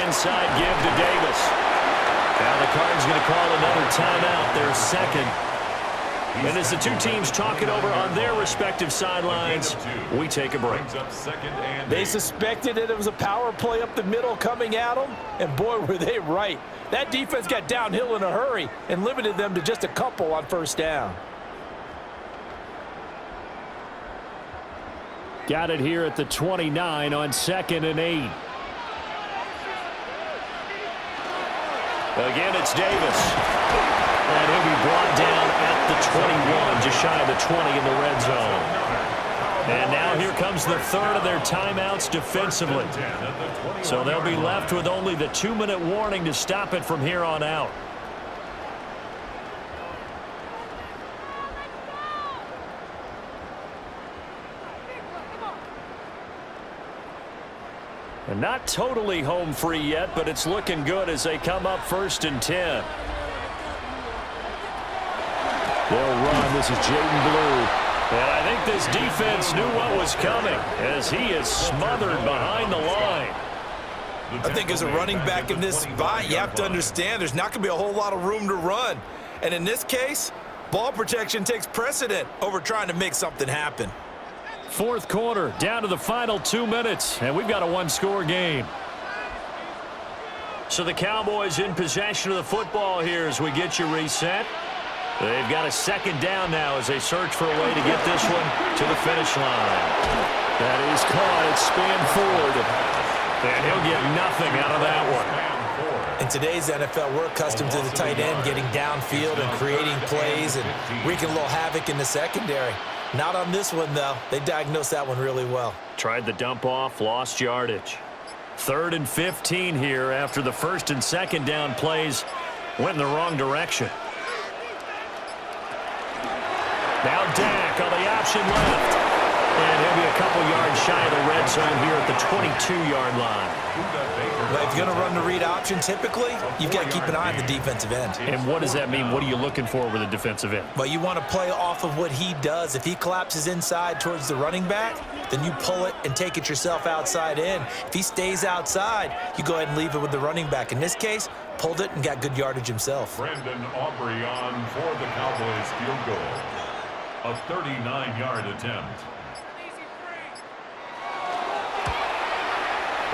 Inside give to Davis. Now the Cardinals going to call another timeout, their second. And as the two teams talk it over on their respective sidelines, we take a break. They suspected that it was a power play up the middle coming at them, and boy, were they right. That defense got downhill in a hurry and limited them to just a couple on 1st down. Got it here at the 29 on 2nd and 8. Again, it's Davis. And he'll be brought down at the 21, just shy of the 20 in the red zone. And now here comes the 3rd of their timeouts defensively. So they'll be left with only the 2-minute warning to stop it from here on out. And not totally home free yet, but it's looking good as they come up 1st and 10. They'll run. This is Jaden Blue. And I think this defense knew what was coming as he is smothered behind the line. I think as a running back in this spot, you have to understand there's not going to be a whole lot of room to run. And in this case, ball protection takes precedent over trying to make something happen. 4th quarter, down to the final 2 minutes, and we've got a one-score game. So the Cowboys in possession of the football here as we get you reset. They've got a 2nd down now as they search for a way to get this one to the finish line. That is caught. It's spanned forward, and he'll get nothing out of that one. In today's NFL, we're accustomed to the tight end getting downfield and creating plays and wreaking a little havoc in the secondary. Not on this one, though. They diagnosed that one really well. Tried the dump off, lost yardage. 3rd and 15 here after the 1st and 2nd down plays went in the wrong direction. Now Dak on the option left. And he'll be a couple yards shy of the red zone here at the 22-yard line. Well, if you're going to run the read option, typically, you've got to keep an eye on the defensive end. And what does that mean? What are you looking for with a defensive end? Well, you want to play off of what he does. If he collapses inside towards the running back, then you pull it and take it yourself outside in. If he stays outside, you go ahead and leave it with the running back. In this case, pulled it and got good yardage himself. Brandon Aubrey on for the Cowboys field goal. A 39-yard attempt.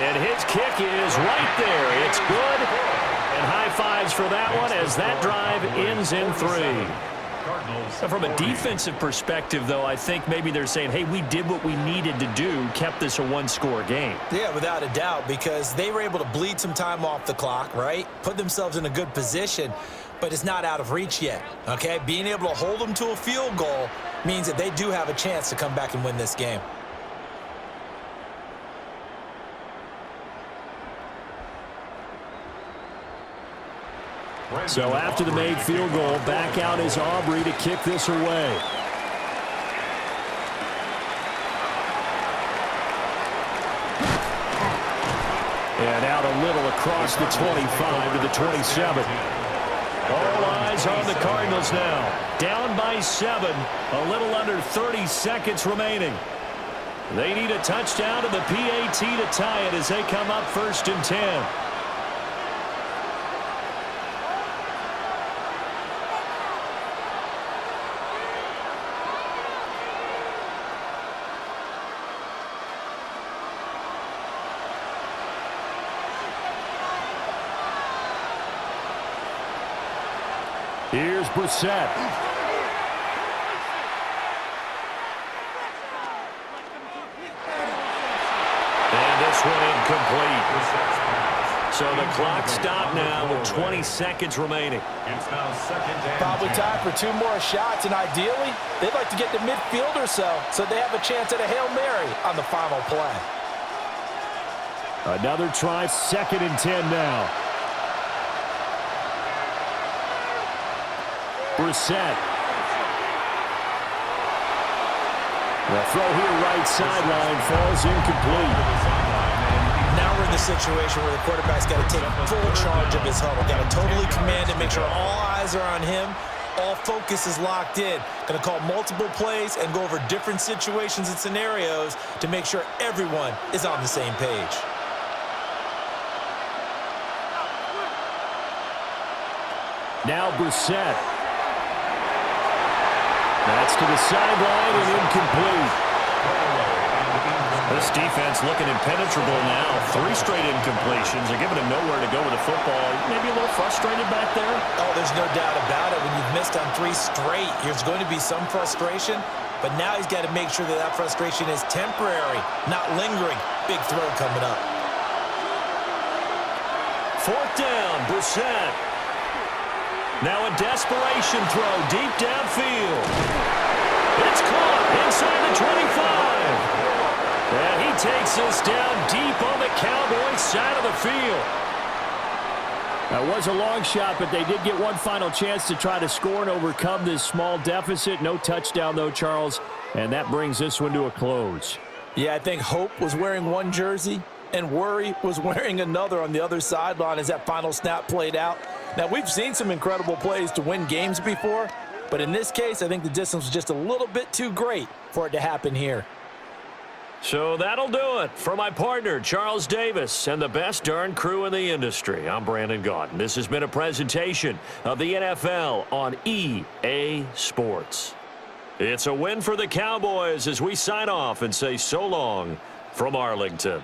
And his kick is right there. It's good. And high fives for that one as that drive ends in 3. Now, from a defensive perspective, though, I think maybe they're saying, hey, we did what we needed to do, kept this a one-score game. Yeah, without a doubt, because they were able to bleed some time off the clock, right? Put themselves in a good position, but it's not out of reach yet, okay? Being able to hold them to a field goal means that they do have a chance to come back and win this game. So after the made field goal, back out is Aubrey to kick this away. And out a little across the 25 to the 27. All eyes on the Cardinals now. Down by 7, a little under 30 seconds remaining. They need a touchdown to the PAT to tie it as they come up 1st and 10. Here's Brissett. And this one incomplete. So the clock stopped now with 20 seconds remaining. It's now 2nd and Probably 10. time for 2 more shots, and ideally, they'd like to get to midfield or so they have a chance at a Hail Mary on the final play. Another try, 2nd and 10 now. Brissett. The throw here right sideline falls incomplete. Now we're in the situation where the quarterback's got to take full charge of his huddle. Got to totally command it, make sure all eyes are on him. All focus is locked in. Going to call multiple plays and go over different situations and scenarios to make sure everyone is on the same page. Now Brissett. That's to the sideline and incomplete. This defense looking impenetrable now. 3 straight incompletions. They're giving him nowhere to go with the football. Maybe a little frustrated back there. Oh, there's no doubt about it. When you've missed on 3 straight, there's going to be some frustration. But now he's got to make sure that that frustration is temporary, not lingering. Big throw coming up. 4th down, Brissett. Now a desperation throw deep downfield. It's caught inside the 25. And he takes this down deep on the Cowboys side of the field. That was a long shot, but they did get one final chance to try to score and overcome this small deficit. No touchdown, though, Charles. And that brings this one to a close. Yeah, I think Hope was wearing one jersey and Worry was wearing another on the other sideline as that final snap played out. Now, we've seen some incredible plays to win games before, but in this case, I think the distance was just a little bit too great for it to happen here. So that'll do it for my partner, Charles Davis, and the best darn crew in the industry. I'm Brandon Gaudin. This has been a presentation of the NFL on EA Sports. It's a win for the Cowboys as we sign off and say so long from Arlington.